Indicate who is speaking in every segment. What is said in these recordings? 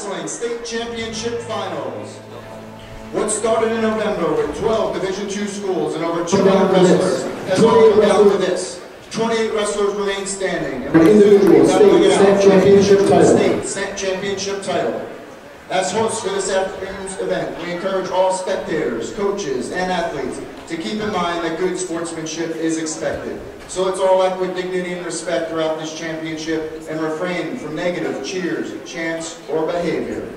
Speaker 1: Wrestling State Championship Finals. What started in November with 12 Division II schools and over 200 wrestlers has all come down to this. 28 wrestlers remain standing. And
Speaker 2: individual state championship title.
Speaker 1: State championship title. As hosts for this afternoon's event, we encourage all spectators, coaches, and athletes to keep in mind that good sportsmanship is expected. So let's all act with dignity and respect throughout this championship and refrain from negative cheers, chants, or behavior.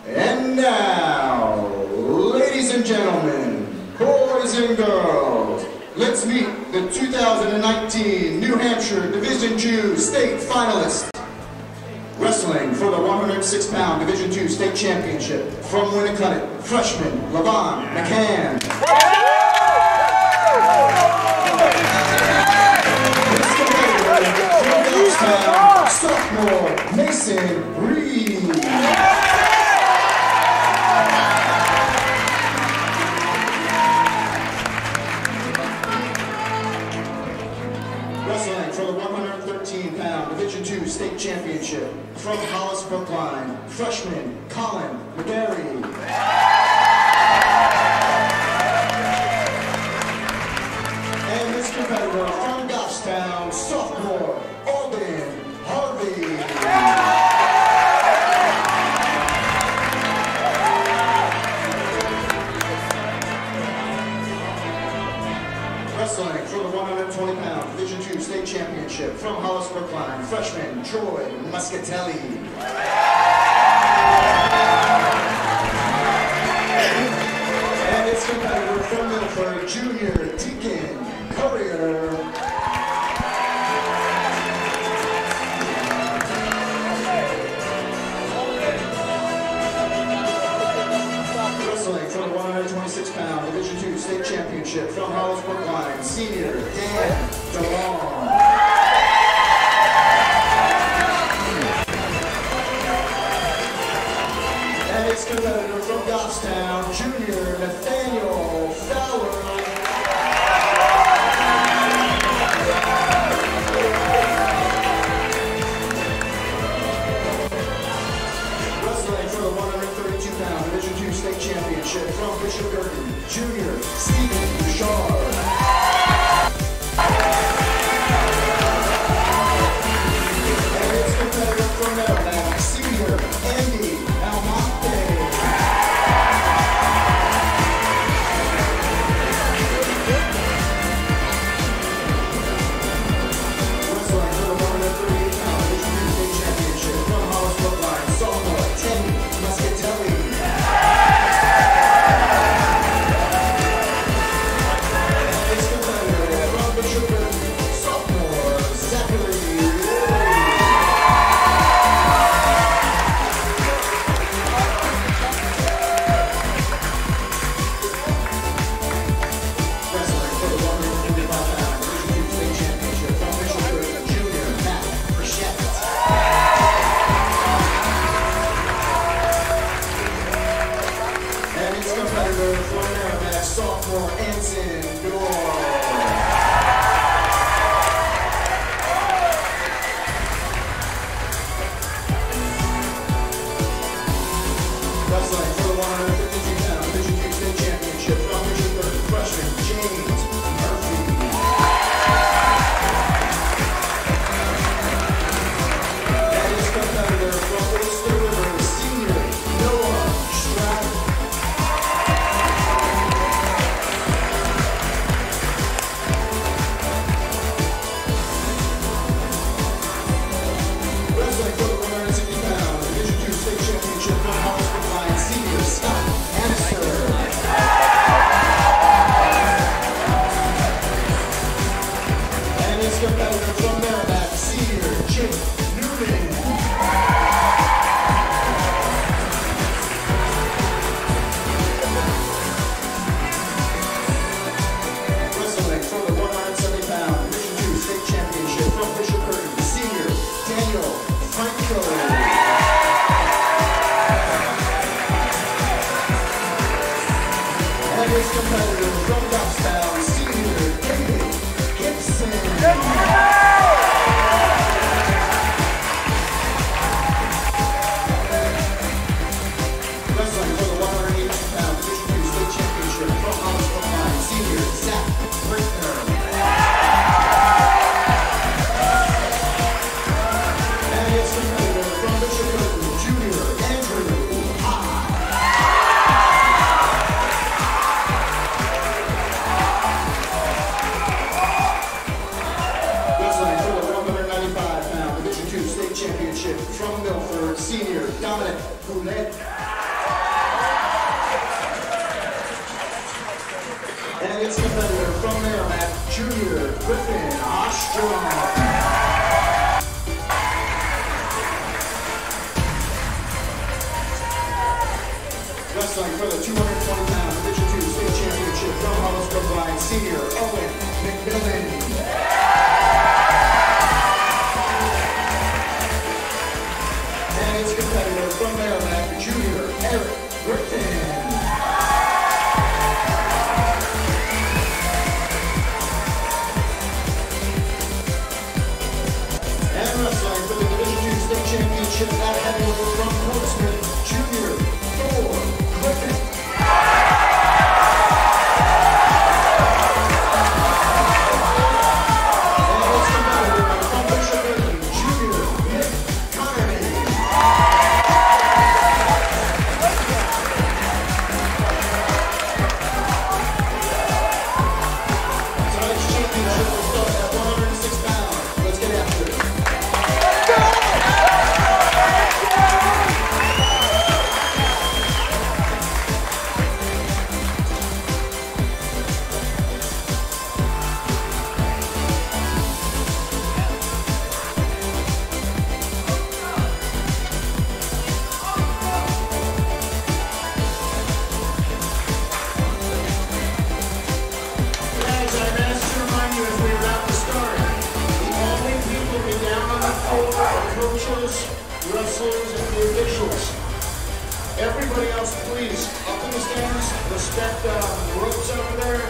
Speaker 1: And now, ladies and gentlemen, boys and girls, let's meet the 2019 New Hampshire Division II State Finalists. Wrestling for the 106-pound Division II State Championship from Winnicott, freshman Levon McCann. This competitor from Goffstown, sophomore Mason Reed. Wrestling for the 113-pound Division II State Championship from Hollis, Brookline, freshman Colin McGarry. And this competitor from Goffstown, sophomore Alden Harvey. Wrestling for the 120-pound Division II State Championship from Hollis, Brookline, freshman Troy Muscatelli. And its competitor from Milford, junior Deacon Courier. Wrestling for the 126-pound Division II State Championship from Hollis, Brookline, senior Dan DeLong. And its competitor from Goffstown, junior Nathaniel Fowler. Wrestling for the 132-pound Division II State Championship from Bishop Girton, junior Stephen Bouchard. And its competitor from Merrimack, senior Andy Almonte. Wrestling for the 138-pound Division II State Championship from Hollis, Brookline, sophomore Teddy Muscatelli. And its competitor from Merrimack, Junior Griffin Ostrom. Wrestling for the 220-pound Division II State Championship from Hollis Brookline, Senior Owen McMillan. And its competitor from Merrimack, Junior Eric Griffin. And wrestling for the Division II State Championship at heavyweight from Portsmouth, Junior Griffin. Coaches, wrestlers, and the officials. Everybody else, please, up in the stands, respect the ropes over there,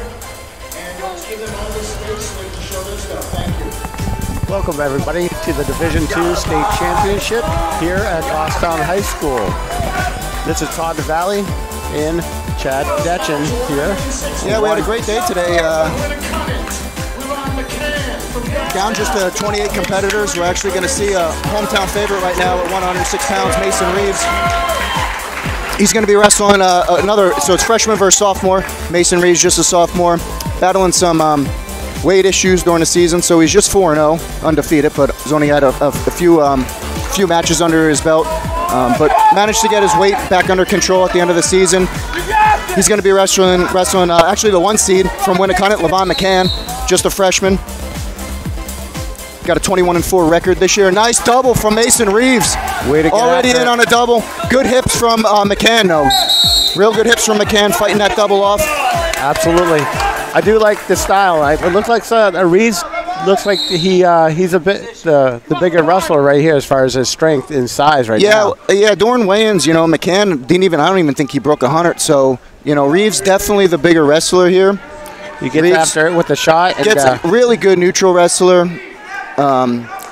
Speaker 1: and let's give them all the space so they can show their stuff. Thank you.
Speaker 3: Welcome, everybody, to the Division II State Championship here at Goffstown High School. This is Todd Valley and Chad Detchen here.
Speaker 4: Yeah, we had a great day today. Down just to 28 competitors. We're actually going to see a hometown favorite right now at 106 pounds, Mason Reeves. He's going to be wrestling another, so it's freshman versus sophomore. Mason Reeves just a sophomore, battling some weight issues during the season, so he's just 4-0, undefeated, but he's only had a few matches under his belt, but managed to get his weight back under control at the end of the season. He's going to be wrestling actually the 1 seed from Winnicott, Levon McCann, just a freshman. Got a 21-4 record this year. Nice double from Mason Reeves.
Speaker 3: Way to get
Speaker 4: already in on a double. Good hips from McCann, though. Real good hips from McCann, fighting that double off.
Speaker 3: Absolutely. I do like the style. It looks like Reeves looks like he's a bit the bigger wrestler right here as far as his strength and size right now.
Speaker 4: Yeah, during weigh-ins, McCann I don't even think he broke 100. So, Reeves definitely the bigger wrestler here.
Speaker 3: He gets after it with the shot. And,
Speaker 4: gets a really good neutral wrestler.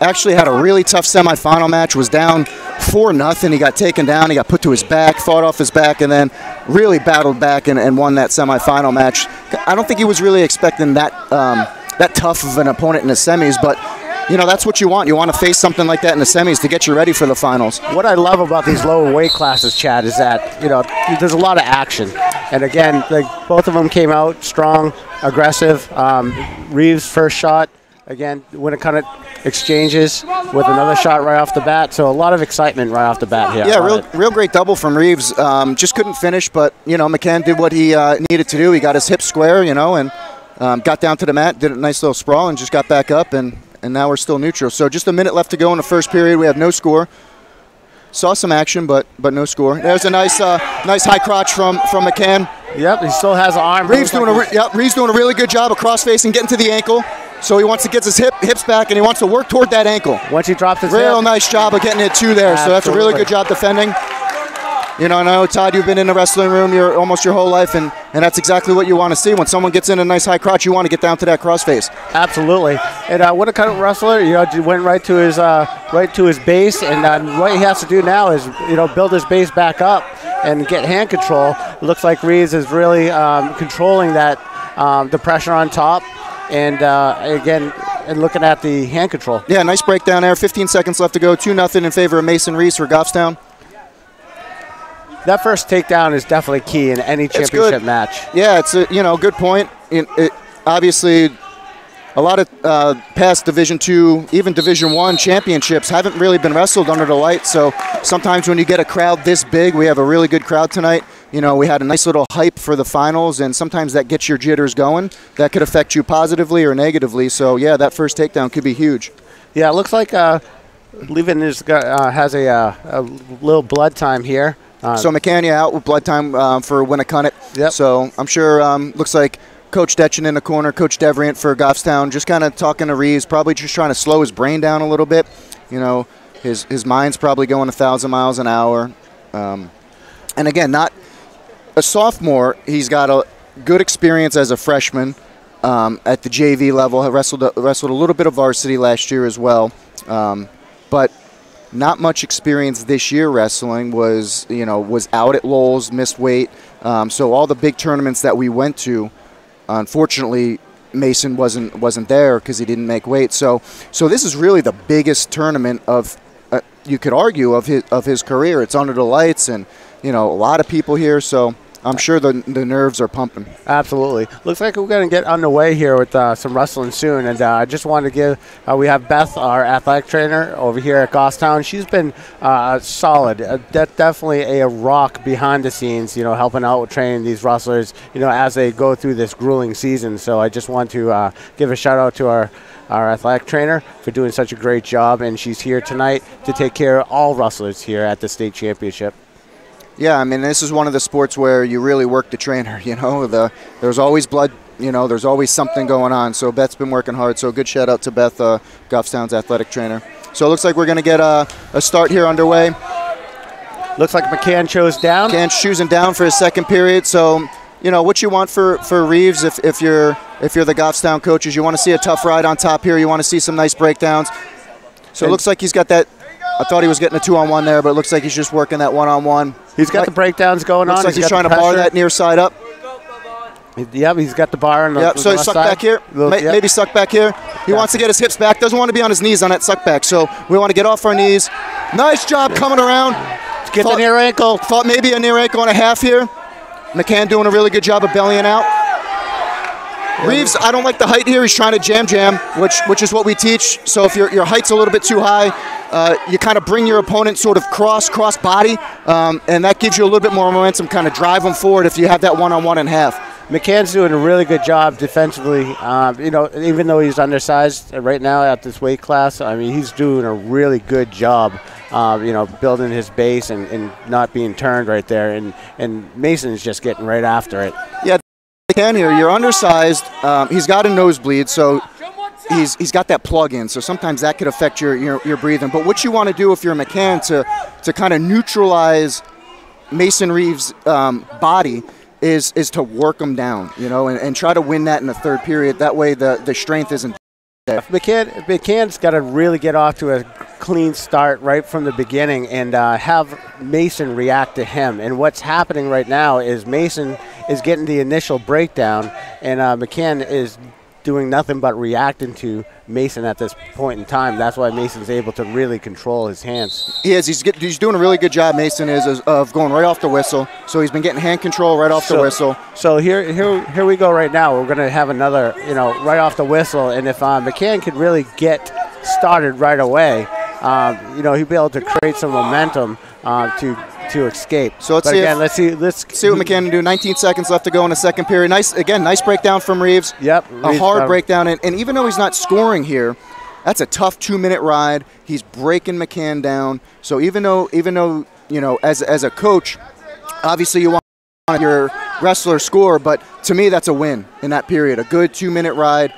Speaker 4: Actually had a really tough semifinal match, was down 4-0. He got taken down, he got put to his back, fought off his back, and then really battled back and won that semifinal match. I don't think he was really expecting that tough of an opponent in the semis, but that's what you want. You want to face something like that in the semis to get you ready for the finals.
Speaker 3: What I love about these lower weight classes, Chad, is that there's a lot of action, and again, both of them came out strong, aggressive. Reeves' first shot. Again, Winnicott exchanges with another shot right off the bat, so a lot of excitement right off the bat here.
Speaker 4: Yeah, real great double from Reeves. Just couldn't finish, but McCann did what he needed to do. He got his hips square, and got down to the mat, did a nice little sprawl, and just got back up, and now we're still neutral. So just a minute left to go in the first period. We have no score. Saw some action, but no score. There's a nice high crotch from McCann.
Speaker 3: Yep, he still has an arm.
Speaker 4: Reeves doing a really good job of cross-facing, getting to the ankle. So he wants to get his hips back, and he wants to work toward that ankle.
Speaker 3: Once he drops his
Speaker 4: real nice job of getting it to there. Absolutely. So that's a really good job defending. I know, Todd, you've been in the wrestling room almost your whole life, and that's exactly what you want to see. When someone gets in a nice high crotch, you want to get down to that crossface.
Speaker 3: Absolutely. And what a kind of wrestler, went right to his base, and what he has to do now is, build his base back up and get hand control. It looks like Reeves is really controlling that, the pressure on top. And again, looking at the hand control.
Speaker 4: Yeah, nice breakdown there. 15 seconds left to go. 2-0 in favor of Mason Reeves for Goffstown.
Speaker 3: That first takedown is definitely key in any championship match.
Speaker 4: Yeah, it's a good point. Obviously, a lot of past Division II, even Division I championships haven't really been wrestled under the lights. So sometimes when you get a crowd this big, we have a really good crowd tonight. You know, we had a nice little hype for the finals, and sometimes that gets your jitters going. That could affect you positively or negatively. So, yeah, that first takedown could be huge.
Speaker 3: Yeah, it looks like Levin has a little blood time here.
Speaker 4: So McCann, out with blood time for Winnicott.
Speaker 3: Yep.
Speaker 4: So I'm sure looks like Coach Detchen in the corner, Coach Devrient for Goffstown, just kind of talking to Reeves, probably just trying to slow his brain down a little bit. You know, his mind's probably going 1,000 miles an hour. And again, not a sophomore. He's got a good experience as a freshman at the JV level. He wrestled a little bit of varsity last year as well. But not much experience this year wrestling. Was out at Lowell's, missed weight. So all the big tournaments that we went to, unfortunately, Mason wasn't there because he didn't make weight. So this is really the biggest tournament of you could argue of his career. It's under the lights, and a lot of people here. So I'm sure the nerves are pumping. Absolutely.
Speaker 3: Looks like we're going to get underway here with some wrestling soon. And I just wanted to give, we have Beth, our athletic trainer over here at Goffstown. She's been solid. Definitely a rock behind the scenes, helping out with training these wrestlers, as they go through this grueling season. So I just want to give a shout out to our athletic trainer for doing such a great job. And she's here tonight to take care of all wrestlers here at the state championship.
Speaker 4: Yeah, I mean, this is one of the sports where you really work the trainer, There's always blood, there's always something going on. So Beth's been working hard. So good shout out to Beth, Goffstown's athletic trainer. So it looks like we're going to get a start here underway.
Speaker 3: Looks like McCann chose down.
Speaker 4: McCann's choosing down for his second period. So, what you want for Reeves if you're the Goffstown coaches, you want to see a tough ride on top here. You want to see some nice breakdowns. So it looks like he's got that. I thought he was getting a 2-on-1 there, but it looks like he's just working that 1-on-1.
Speaker 3: He's got the breakdowns going on.
Speaker 4: Looks like he's trying to bar that near side up.
Speaker 3: Yep, he's got the bar on the
Speaker 4: Yep, so he's sucked back here. Maybe sucked back here. He wants to get his hips back. Doesn't want to be on his knees on that suck back. So we want to get off our knees. Nice job coming around.
Speaker 3: Get the near ankle.
Speaker 4: Thought maybe a near ankle and a half here. McCann doing a really good job of bellying out. Reeves, I don't like the height here. He's trying to jam, which is what we teach. So if your height's a little bit too high, you kind of bring your opponent sort of cross body, and that gives you a little bit more momentum, kind of drive them forward if you have that 1-on-1 and half.
Speaker 3: McCann's doing a really good job defensively. Even though he's undersized right now at this weight class, I mean, he's doing a really good job, building his base and not being turned right there. And Mason's just getting right after it.
Speaker 4: Yeah. McCann here, you're undersized. He's got a nosebleed, so he's got that plug-in. So sometimes that could affect your breathing. But what you want to do if you're McCann to kind of neutralize Mason Reeves' body is to work him down, and try to win that in the third period. That way the strength isn't there.
Speaker 3: McCann's got to really get off to a clean start right from the beginning and have Mason react to him. And what's happening right now is Mason is getting the initial breakdown, and McCann is doing nothing but reacting to Mason at this point in time. That's why Mason's able to really control his hands.
Speaker 4: He is. He's doing a really good job, Mason is, of going right off the whistle. So he's been getting hand control right off the whistle.
Speaker 3: So here we go right now. We're going to have another, right off the whistle. And if McCann could really get started right away, he'd be able to create some momentum to escape.
Speaker 4: So let's see what McCann can do. 19 seconds left to go in the second period. Nice breakdown from Reeves.
Speaker 3: Yep.
Speaker 4: A hard breakdown, and even though he's not scoring here, that's a tough 2-minute ride. He's breaking McCann down. So even though as a coach, obviously you want your wrestler score, but to me that's a win in that period. A good 2-minute ride.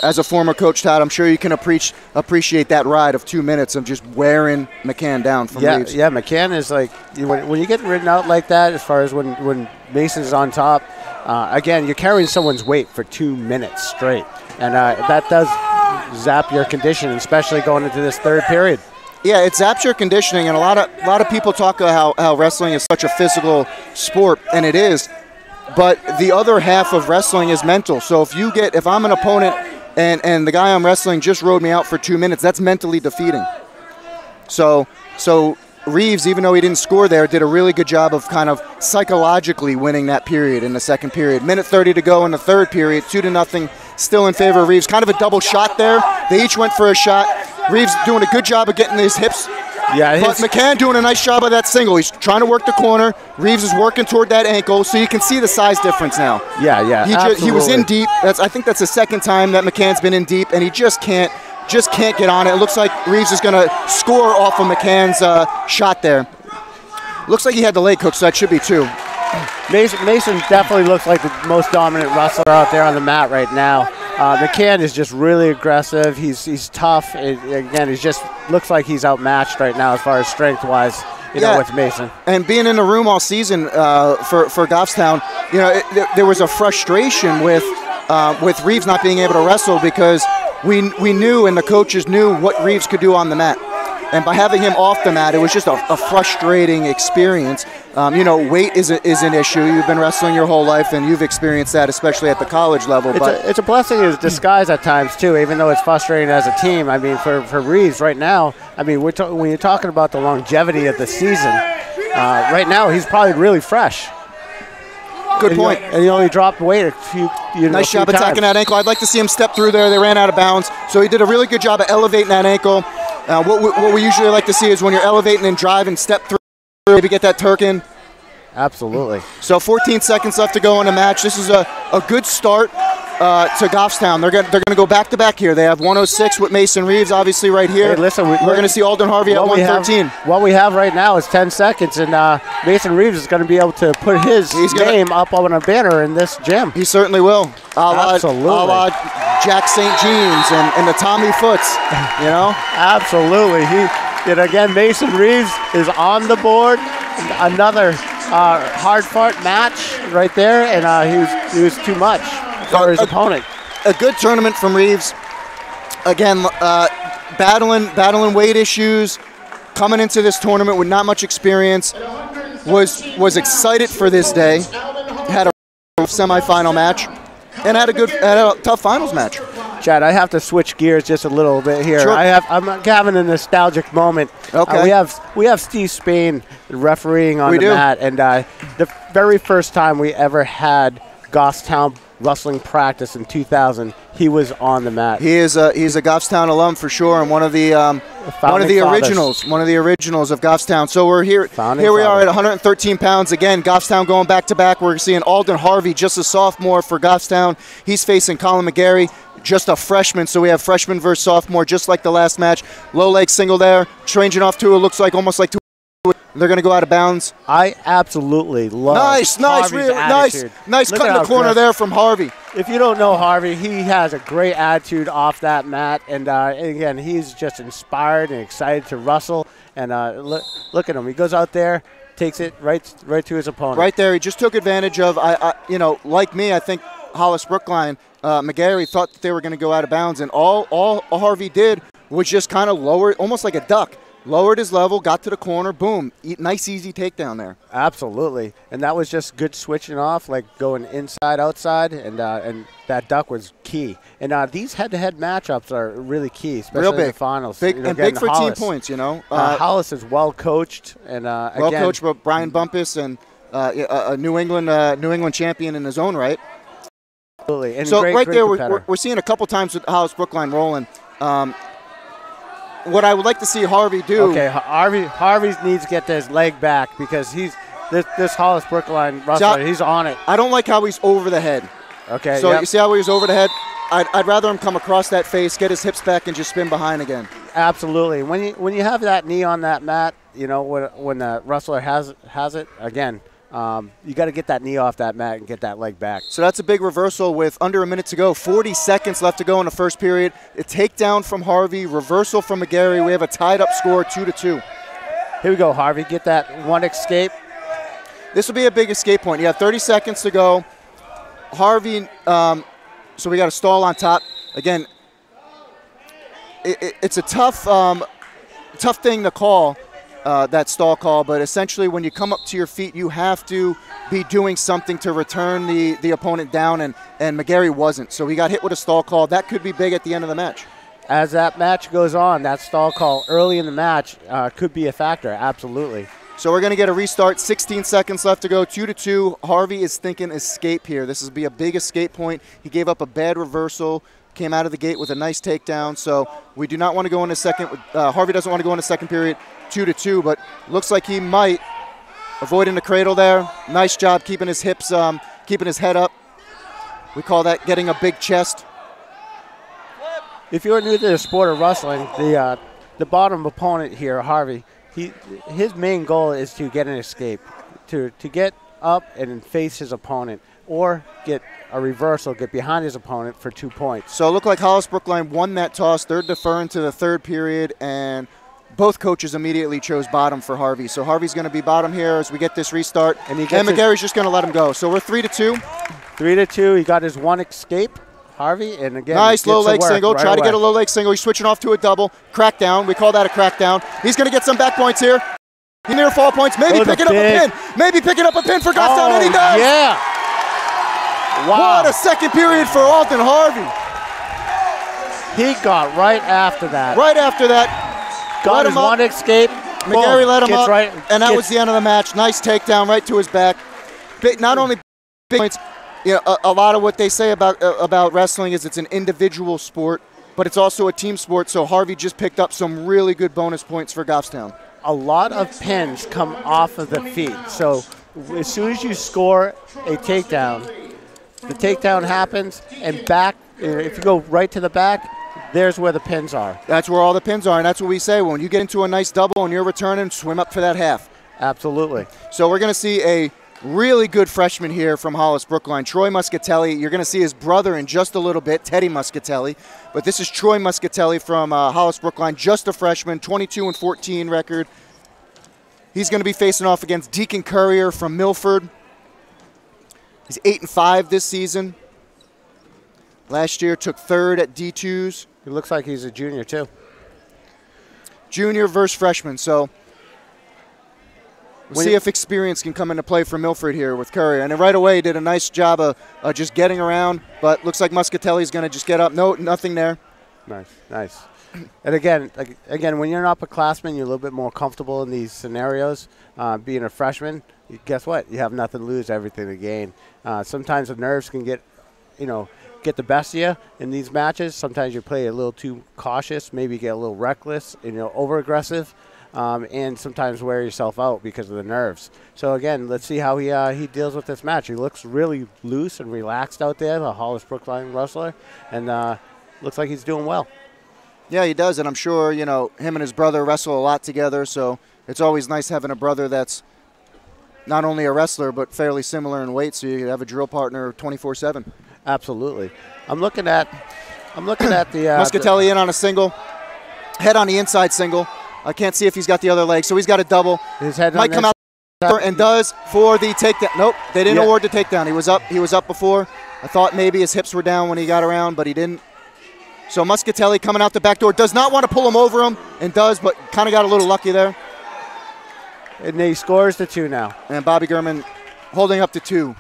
Speaker 4: As a former coach, Todd, I'm sure you can appreciate that ride of 2 minutes of just wearing McCann down from Reeves.
Speaker 3: Yeah, McCann is like, when you get ridden out like that, as far as when Mason's on top, again, you're carrying someone's weight for 2 minutes straight. And that does zap your conditioning, especially going into this third period.
Speaker 4: Yeah, it zaps your conditioning, and a lot of people talk about how wrestling is such a physical sport, and it is. But the other half of wrestling is mental. So if I'm an opponent and the guy I'm wrestling just rode me out for 2 minutes, that's mentally defeating. So Reeves, even though he didn't score there, did a really good job of kind of psychologically winning that period in the second period. Minute 30 to go in the third period, 2-0 still in favor of Reeves. Kind of a double shot there. They each went for a shot. Reeves doing a good job of getting his hips.
Speaker 3: Yeah,
Speaker 4: but McCann doing a nice job of that single. He's trying to work the corner. Reeves is working toward that ankle, so you can see the size difference now.
Speaker 3: Yeah,
Speaker 4: He was in deep. I think that's the second time that McCann's been in deep, and he just can't get on it. It looks like Reeves is going to score off of McCann's shot there. Looks like he had the leg hook, so that should be two.
Speaker 3: Mason definitely looks like the most dominant wrestler out there on the mat right now. McCann is just really aggressive. He's tough. Again, he just looks like he's outmatched right now as far as strength-wise, you know, with Mason. And
Speaker 4: being in the room all season for Goffstown, you know, there was a frustration with Reeves not being able to wrestle because we knew and the coaches knew what Reeves could do on the mat. And by having him off the mat, it was just a frustrating experience. You know, weight is an issue. You've been wrestling your whole life, and you've experienced that, especially at the college level.
Speaker 3: It's a blessing in disguise at times, too, even though it's frustrating as a team. I mean, for Reeves right now, I mean, when you're talking about the longevity of the season, right now he's probably really fresh.
Speaker 4: Good point.
Speaker 3: And he only dropped weight a few
Speaker 4: Nice job attacking that ankle. I'd like to see him step through there. They ran out of bounds. So he did a really good job of elevating that ankle. What we usually like to see is when you're elevating and drive and step through, maybe get that Turk in.
Speaker 3: Absolutely.
Speaker 4: So 14 seconds left to go in the match. This is a good start to Goffstown. They're gonna go back to back here. They have 106 with Mason Reeves, obviously right here.
Speaker 3: Hey, listen,
Speaker 4: we're gonna see Alden Harvey at 113.
Speaker 3: What we have right now is 10 seconds, and Mason Reeves is going to be able to put his name up on a banner in this gym.
Speaker 4: He certainly will.
Speaker 3: Absolutely.
Speaker 4: A la Jack St. Jeans and the Tommy Foots, you know?
Speaker 3: Absolutely. And again, Mason Reeves is on the board. Another hard-fought match right there, and he was too much for his opponent.
Speaker 4: A good tournament from Reeves. Again, battling weight issues, coming into this tournament with not much experience. Was excited for this day. Had a semifinal match, and had a tough finals match.
Speaker 3: Chad, I have to switch gears just a little bit here.
Speaker 4: Sure.
Speaker 3: I'm having a nostalgic moment.
Speaker 4: Okay.
Speaker 3: We have Steve Spain refereeing on the mat, and the very first time we ever had Goffstown wrestling practice in 2000, he was on the mat.
Speaker 4: He's a Goffstown alum for sure, and one of the originals of Goffstown. So we're here. Here we are at 113 pounds again. Goffstown going back to back. We're seeing Alden Harvey, just a sophomore for Goffstown. He's facing Colin McGarry, just a freshman. So we have freshman versus sophomore, just like the last match. Low leg single there, changing off to it looks like almost like. They're going to go out of bounds.
Speaker 3: I absolutely love
Speaker 4: nice cut in the corner there from Harvey.
Speaker 3: If you don't know Harvey, he has a great attitude off that mat, and again, he's just inspired and excited to wrestle. And look at him; he goes out there, takes it right to his opponent.
Speaker 4: Right there, he just took advantage of. Like me, I think Hollis Brookline, McGarry thought that they were going to go out of bounds, and all Harvey did was just kind of lower, almost like a duck. Lowered his level, got to the corner, boom. Nice, easy takedown there.
Speaker 3: Absolutely. And that was just good switching off, like going inside, outside, and that duck was key. And these head-to-head matchups are really key, especially in the finals.
Speaker 4: Big for Hollis. Team points, you know.
Speaker 3: Hollis is well-coached. And
Speaker 4: well-coached, but Brian Bumpus and a New England champion in his own right.
Speaker 3: Absolutely. And
Speaker 4: so
Speaker 3: great
Speaker 4: there,
Speaker 3: competitor.
Speaker 4: we're seeing a couple times with Hollis Brookline rolling. What I would like to see Harvey do.
Speaker 3: Okay, Harvey needs to get his leg back because this Hollis Brookline wrestler, he's on it.
Speaker 4: I don't like how he's over the head.
Speaker 3: Okay.
Speaker 4: So you see how he was over the head? I'd rather him come across that face, get his hips back, and just spin behind again.
Speaker 3: Absolutely. When you have that knee on that mat, you know when the wrestler has it again. You got to get that knee off that mat and get that leg back.
Speaker 4: So that's a big reversal with under a minute to go. 40 seconds left to go in the first period. A takedown from Harvey, reversal from McGarry. We have a tied-up score, 2-2.
Speaker 3: Here we go, Harvey. Get that one escape.
Speaker 4: This will be a big escape point. You have 30 seconds to go. Harvey, so we got a stall on top. Again, it's a tough thing to call. That stall call, but essentially when you come up to your feet, you have to be doing something to return the opponent down, and McGarry wasn't. So he got hit with a stall call. That could be big at the end of the match.
Speaker 3: As that match goes on, that stall call early in the match could be a factor, absolutely.
Speaker 4: So we're going to get a restart. 16 seconds left to go. 2-2. Harvey is thinking escape here. This will be a big escape point. He gave up a bad reversal, came out of the gate with a nice takedown. So we do not want to go into second. Harvey doesn't want to go into second period 2-2, but looks like he might. Avoiding the cradle there. Nice job keeping his hips, keeping his head up. We call that getting a big chest.
Speaker 3: If you're new to the sport of wrestling, the bottom opponent here, Harvey, his main goal is to get an escape, to get up and face his opponent, or get a reversal, get behind his opponent for 2 points.
Speaker 4: So it looked like Hollis Brookline won that toss. They're deferring to the third period, and both coaches immediately chose bottom for Harvey. So Harvey's going to be bottom here as we get this restart, and McGarry's just going to let him go. So we're 3-2.
Speaker 3: 3-2. He got his one escape, Harvey, and again,
Speaker 4: nice low leg single.
Speaker 3: Right
Speaker 4: Try
Speaker 3: away.
Speaker 4: to get a low leg single. He's switching off to a double. Crackdown. We call that a crackdown. He's going to get some back points here. He near fall points. Maybe picking up a pin. Maybe picking up a pin for Goffstown, and he does.
Speaker 3: Yeah. Wow.
Speaker 4: What a second period for Alton Harvey.
Speaker 3: He got right after that.
Speaker 4: Right after that.
Speaker 3: Got his one escape.
Speaker 4: McGarry let him up,
Speaker 3: right,
Speaker 4: and that was the end of the match. Nice takedown right to his back. Not only big points, you know, a lot of what they say about wrestling is it's an individual sport, but it's also a team sport, so Harvey just picked up some really good bonus points for Goffstown.
Speaker 3: A lot of pins come off of the feet, so as soon as you score a takedown, the takedown happens, and back, if you go right to the back, there's where the pins are.
Speaker 4: That's where all the pins are, and that's what we say. When you get into a nice double and you're returning, swim up for that half.
Speaker 3: Absolutely.
Speaker 4: So we're going to see a really good freshman here from Hollis Brookline, Troy Muscatelli. You're going to see his brother in just a little bit, Teddy Muscatelli. But this is Troy Muscatelli from Hollis Brookline, just a freshman, 22-14 record. He's going to be facing off against Deacon Courier from Milford. He's 8-5 this season. Last year took third at D2s.
Speaker 3: He looks like he's a junior too.
Speaker 4: Junior versus freshman, so we'll see if experience can come into play for Milford here with Courier. And right away he did a nice job of just getting around, but looks like Muscatelli's going to just get up. No, nothing there.
Speaker 3: Nice, nice. And again, when you're an upperclassman, you're a little bit more comfortable in these scenarios. Being a freshman, guess what? You have nothing to lose, everything to gain. Sometimes the nerves can get the best of you in these matches. Sometimes you play a little too cautious, maybe get a little reckless, over aggressive, and sometimes wear yourself out because of the nerves. So again, let's see how he deals with this match. He looks really loose and relaxed out there, the Hollis Brookline wrestler, and looks like he's doing well.
Speaker 4: Yeah, he does, and I'm sure, him and his brother wrestle a lot together, so it's always nice having a brother that's not only a wrestler, but fairly similar in weight, so you have a drill partner 24/7.
Speaker 3: Absolutely. I'm looking at the
Speaker 4: Muscatelli in on a single, head on the inside single. I can't see if he's got the other leg, so he's got a double.
Speaker 3: His head
Speaker 4: might come out and does for the takedown. Nope, they didn't award the takedown. He was up before. I thought maybe his hips were down when he got around, but he didn't. So Muscatelli coming out the back door, does not want to pull him over him, and does, but kind of got a little lucky there.
Speaker 3: And he scores the 2 now.
Speaker 4: And Bobby Gurman holding up to 2.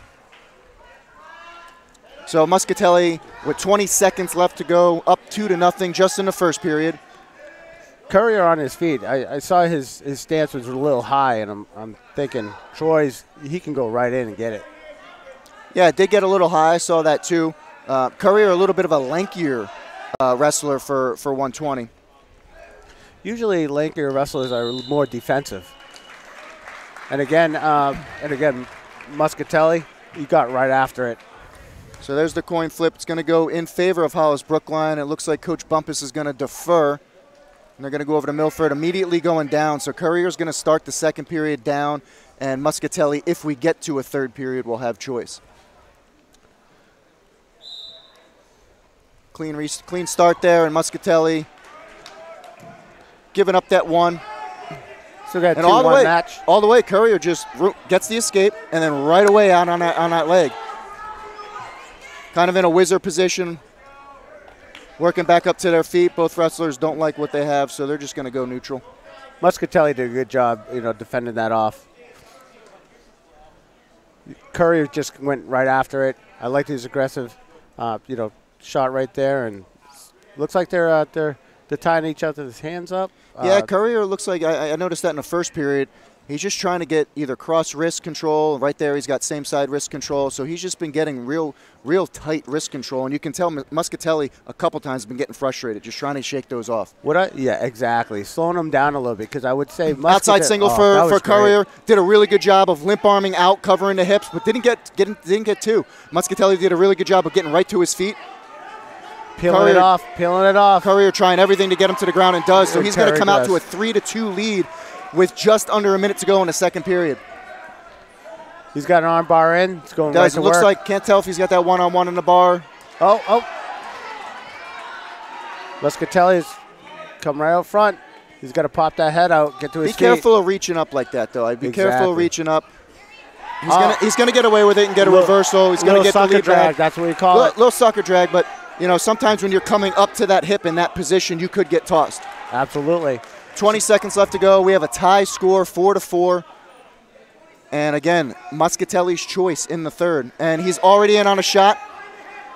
Speaker 4: So Muscatelli with 20 seconds left to go, up 2-0 just in the first period.
Speaker 3: Courier on his feet. I saw his stance was a little high, and I'm thinking he can go right in and get it.
Speaker 4: Yeah, it did get a little high. I saw that too. Courier a little bit of a lankier wrestler for 120.
Speaker 3: Usually lankier wrestlers are more defensive. And again, Muscatelli, he got right after it.
Speaker 4: So there's the coin flip. It's going to go in favor of Hollis Brookline. It looks like Coach Bumpus is going to defer. And they're going to go over to Milford, immediately going down. So Courier's going to start the second period down, and Muscatelli, if we get to a third period, will have choice. Clean start there, and Muscatelli giving up that one.
Speaker 3: So got
Speaker 4: and
Speaker 3: 2-1 match.
Speaker 4: All the way, Courier just gets the escape, and then right away out on that leg. Kind of in a whizzer position, working back up to their feet. Both wrestlers don't like what they have, so they're just going to go neutral.
Speaker 3: Muscatelli did a good job, defending that off. Courier just went right after it. I liked his aggressive, shot right there, and looks like they're tying each other's hands up.
Speaker 4: Yeah, Courier looks like I noticed that in the first period. He's just trying to get either cross wrist control. Right there, he's got same side wrist control. So he's just been getting real tight wrist control. And you can tell Muscatelli a couple times has been getting frustrated, just trying to shake those off.
Speaker 3: Yeah, exactly. Slowing him down a little bit because I would say
Speaker 4: outside single for Courier. Did a really good job of limp arming out, covering the hips, but didn't get two. Muscatelli did a really good job of getting right to his feet.
Speaker 3: Peeling it off.
Speaker 4: Courier trying everything to get him to the ground and does. So he's going to come out to a 3-2 lead with just under a minute to go in the second period.
Speaker 3: He's got an arm bar in. It's going right to work.
Speaker 4: Looks like, can't tell if he's got that one-on-one in the bar.
Speaker 3: Oh. Muscatelli's come right out front. He's got to pop that head out, get to his feet.
Speaker 4: Be careful of reaching up like that, though. I'd be careful of reaching up. He's gonna get away with it and get a reversal. He's gonna get the lead
Speaker 3: drag. That's what we call it.
Speaker 4: Little sucker drag, but sometimes when you're coming up to that hip in that position, you could get tossed.
Speaker 3: Absolutely.
Speaker 4: 20 seconds left to go. We have a tie score, 4-4. And again, Muscatelli's choice in the third. And he's already in on a shot.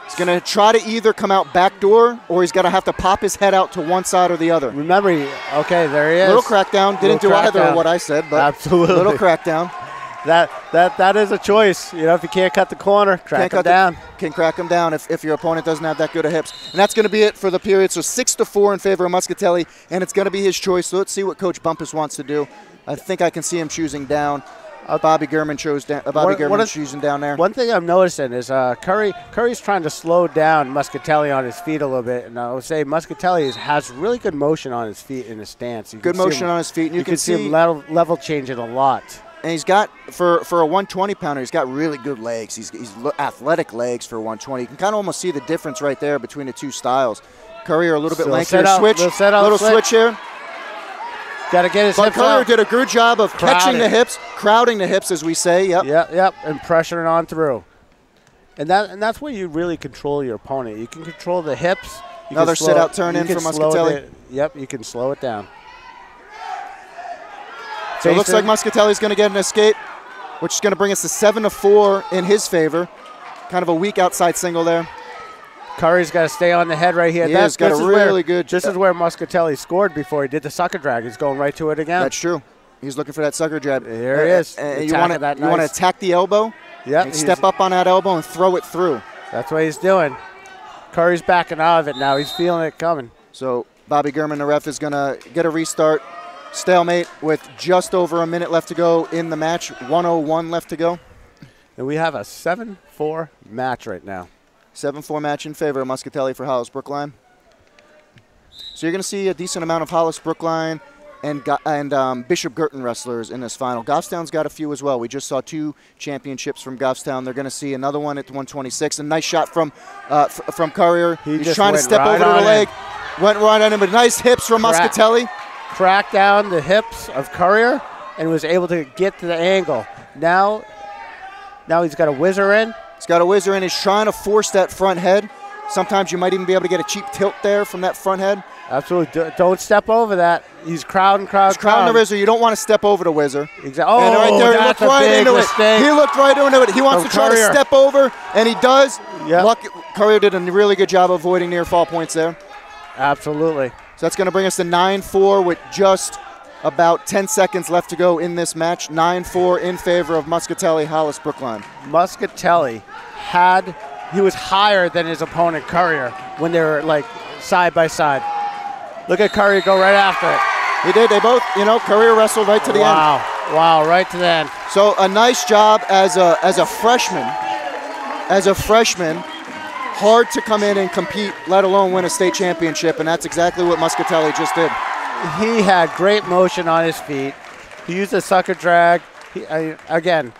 Speaker 4: He's going to try to either come out backdoor or he's going to have to pop his head out to one side or the other.
Speaker 3: Remember, okay, there he is.
Speaker 4: Little crackdown. Didn't do either of what I said, but
Speaker 3: absolutely.
Speaker 4: Little crackdown.
Speaker 3: That is a choice. If you can't cut the corner, crack him down.
Speaker 4: Can crack him down if your opponent doesn't have that good of hips. And that's going to be it for the period. So 6-4 in favor of Muscatelli, and it's going to be his choice. So let's see what Coach Bumpus wants to do. I think I can see him choosing down. Bobby Gurman choosing down there.
Speaker 3: One thing I'm noticing is Curry's trying to slow down Muscatelli on his feet a little bit, and I would say Muscatelli has really good motion on his feet in his stance.
Speaker 4: Good motion on his feet. And
Speaker 3: you can see him level changing a lot.
Speaker 4: And he's got, for a 120-pounder, he's got really good legs. He's athletic legs for 120. You can kind of almost see the difference right there between the two styles. Courier a little bit lankier. Little switch here.
Speaker 3: Got to get his hips
Speaker 4: Courier
Speaker 3: out.
Speaker 4: did a good job of catching the hips, crowding the hips, as we say.
Speaker 3: Yep, and pressuring on through. And that's where you really control your opponent. You can control the hips.
Speaker 4: Another sit-out turn in for Muscatelli.
Speaker 3: Yep, you can slow it down.
Speaker 4: So it looks like Muscatelli's going to get an escape, which is going to bring us to 7-4 in his favor. Kind of a weak outside single there.
Speaker 3: Curry's got to stay on the head right here.
Speaker 4: This is where
Speaker 3: Muscatelli scored before he did the sucker drag. He's going right to it again.
Speaker 4: That's true. He's looking for that sucker drag.
Speaker 3: There he is.
Speaker 4: And you want to attack the elbow?
Speaker 3: Yeah.
Speaker 4: Step up on that elbow and throw it through.
Speaker 3: That's what he's doing. Curry's backing out of it now. He's feeling it coming.
Speaker 4: So Bobby Gurman, the ref, is going to get a restart. Stalemate with just over a minute left to go in the match. 1:01 left to go.
Speaker 3: And we have a 7-4 match right now.
Speaker 4: 7-4 match in favor of Muscatelli for Hollis Brookline. So you're going to see a decent amount of Hollis Brookline and Bishop Girton wrestlers in this final. Goffstown's got a few as well. We just saw 2 championships from Goffstown. They're going to see another one at 126. A nice shot from Courier. He's trying to step over to the leg. Went right on him, but nice hips from Muscatelli.
Speaker 3: Cracked down the hips of Courier and was able to get to the angle. Now he's got a whizzer in.
Speaker 4: He's got a whizzer in. He's trying to force that front head. Sometimes you might even be able to get a cheap tilt there from that front head.
Speaker 3: Absolutely. Don't step over that. He's crowding.
Speaker 4: He's crowding the whizzer. You don't want to step over the whizzer.
Speaker 3: Exactly. Oh,
Speaker 4: and right there, he looked right into
Speaker 3: mistake.
Speaker 4: He looked right into it. He wants to try to step over, and he does.
Speaker 3: Yep.
Speaker 4: Courier did a really good job avoiding near fall points there.
Speaker 3: Absolutely.
Speaker 4: So that's going to bring us to 9-4 with just about 10 seconds left to go in this match. 9-4 in favor of Muscatelli, Hollis Brookline.
Speaker 3: Muscatelli he was higher than his opponent, Courier, when they were like side by side. Look at Courier go right after it.
Speaker 4: He did. They both, Courier wrestled right to the end.
Speaker 3: Wow, right to the end.
Speaker 4: So a nice job as a freshman. As a freshman, hard to come in and compete, let alone win a state championship, and that's exactly what Muscatelli just did.
Speaker 3: He had great motion on his feet. He used a sucker drag. Again,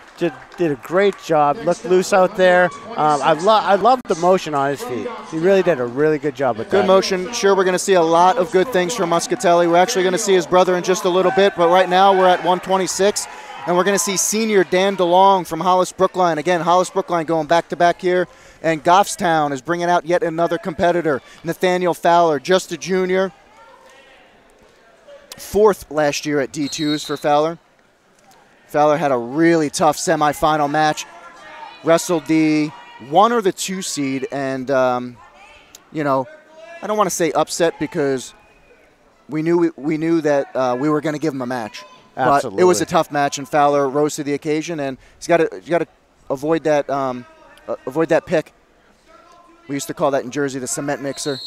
Speaker 3: did a great job. Looked loose out there. I love the motion on his feet. He really did a really good job with that.
Speaker 4: Good motion. Sure, we're going to see a lot of good things from Muscatelli. We're actually going to see his brother in just a little bit, but right now we're at 126, and we're going to see senior Dan DeLong from Hollis Brookline. Again, Hollis Brookline going back-to-back here, and Goffstown is bringing out yet another competitor, Nathaniel Fowler, just a junior. 4th last year at D2s for Fowler. Fowler had a really tough semifinal match, wrestled the 1 or the 2 seed, and, I don't want to say upset because we knew that we were going to give him a match.
Speaker 3: Absolutely.
Speaker 4: But it was a tough match, and Fowler rose to the occasion, and he's got to avoid that pick. We used to call that in Jersey the cement mixer.